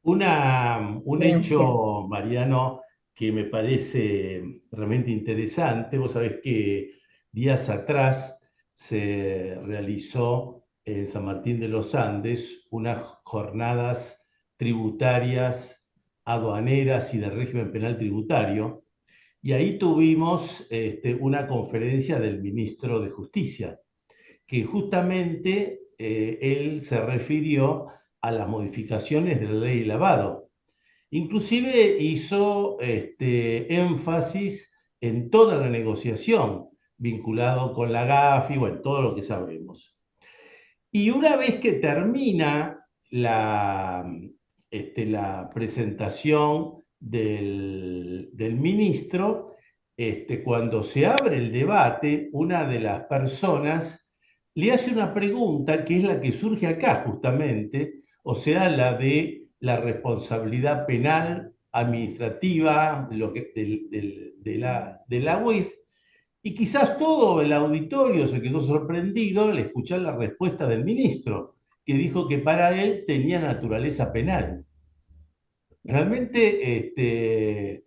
Un Gracias. hecho, Mariano, que me parece realmente interesante. Vos sabés que días atrás se realizó en San Martín de los Andes unas jornadas tributarias, aduaneras y de régimen penal tributario. Y ahí tuvimos una conferencia del ministro de Justicia, que justamente él se refirió a las modificaciones de la ley de lavado. Inclusive hizo énfasis en toda la negociación vinculado con la GAFI, bueno, todo lo que sabemos. Y una vez que termina la presentación del ministro, cuando se abre el debate, una de las personas le hace una pregunta que es la que surge acá justamente, o sea, la de la responsabilidad penal, administrativa, de la UIF, y quizás todo el auditorio se quedó sorprendido al escuchar la respuesta del ministro, que dijo que para él tenía naturaleza penal. Realmente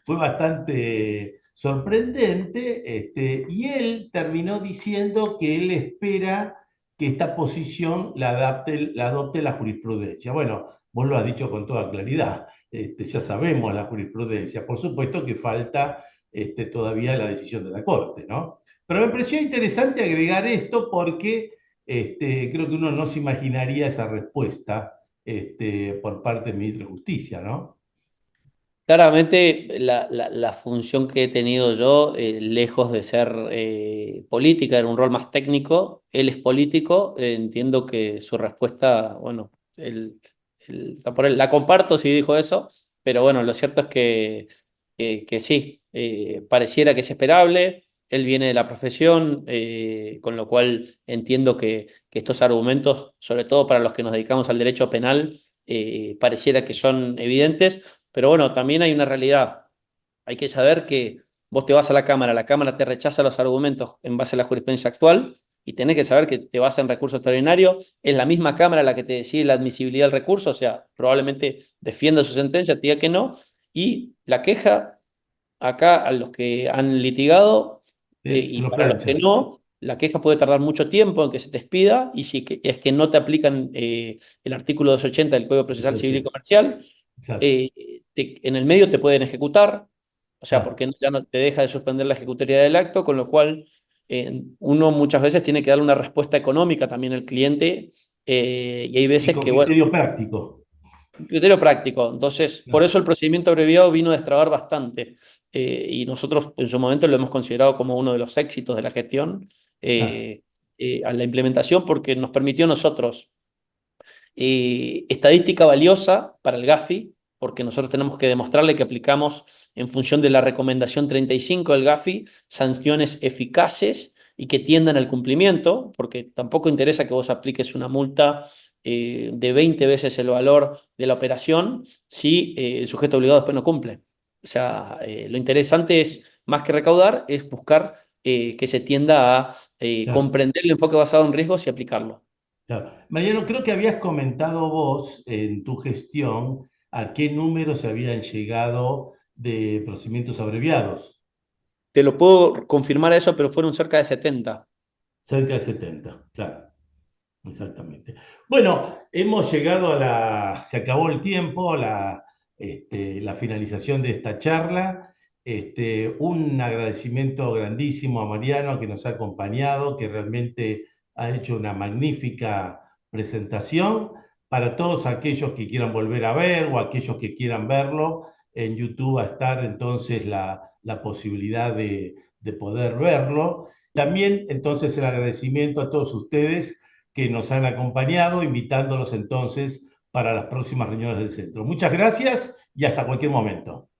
fue bastante sorprendente, y él terminó diciendo que él espera que esta posición la adopte la jurisprudencia. Bueno, vos lo has dicho con toda claridad, ya sabemos la jurisprudencia, por supuesto que falta todavía la decisión de la Corte, ¿no? Pero me pareció interesante agregar esto porque creo que uno no se imaginaría esa respuesta por parte del ministro de Justicia, ¿no? Claramente la función que he tenido yo, lejos de ser política, era un rol más técnico, él es político, entiendo que su respuesta, bueno, la comparto si dijo eso, pero bueno, lo cierto es que sí, pareciera que es esperable, él viene de la profesión, con lo cual entiendo que estos argumentos, sobre todo para los que nos dedicamos al derecho penal, pareciera que son evidentes. Pero bueno, también hay una realidad. Hay que saber que vos te vas a la Cámara te rechaza los argumentos en base a la jurisprudencia actual y tenés que saber que te vas en recurso extraordinario. Es la misma Cámara la que te decide la admisibilidad del recurso, o sea, probablemente defienda su sentencia, te diga que no. Y la queja, acá a los que han litigado Te y lo para los que plancha. no, la queja puede tardar mucho tiempo en que se te expida y si es que no te aplican el artículo 280 del Código Procesal Civil y 280. Comercial, Exacto. en el medio te pueden ejecutar, o sea, Claro. porque ya no te deja de suspender la ejecutoria del acto, con lo cual uno muchas veces tiene que darle una respuesta económica también al cliente, y hay Y veces con que, bueno, criterio práctico. un criterio práctico. Entonces, por Claro. eso el procedimiento abreviado vino a destrabar bastante, y nosotros en su momento lo hemos considerado como uno de los éxitos de la gestión Claro. a la implementación, porque nos permitió a nosotros estadística valiosa para el GAFI, porque nosotros tenemos que demostrarle que aplicamos en función de la recomendación 35 del GAFI sanciones eficaces y que tiendan al cumplimiento, porque tampoco interesa que vos apliques una multa de 20 veces el valor de la operación si el sujeto obligado después no cumple. O sea, lo interesante es, más que recaudar, es buscar que se tienda a Claro. comprender el enfoque basado en riesgos y aplicarlo. Claro. Mariano, creo que habías comentado vos en tu gestión a qué números habían llegado de procedimientos abreviados. Te lo puedo confirmar eso, pero fueron cerca de 70. Cerca de 70, claro. Exactamente. Bueno, hemos llegado se acabó el tiempo, la finalización de esta charla. Un agradecimiento grandísimo a Mariano que nos ha acompañado, que realmente ha hecho una magnífica presentación. Para todos aquellos que quieran volver a ver o aquellos que quieran verlo, en YouTube va a estar entonces la posibilidad de poder verlo. También entonces el agradecimiento a todos ustedes que nos han acompañado, invitándolos entonces para las próximas reuniones del centro. Muchas gracias y hasta cualquier momento.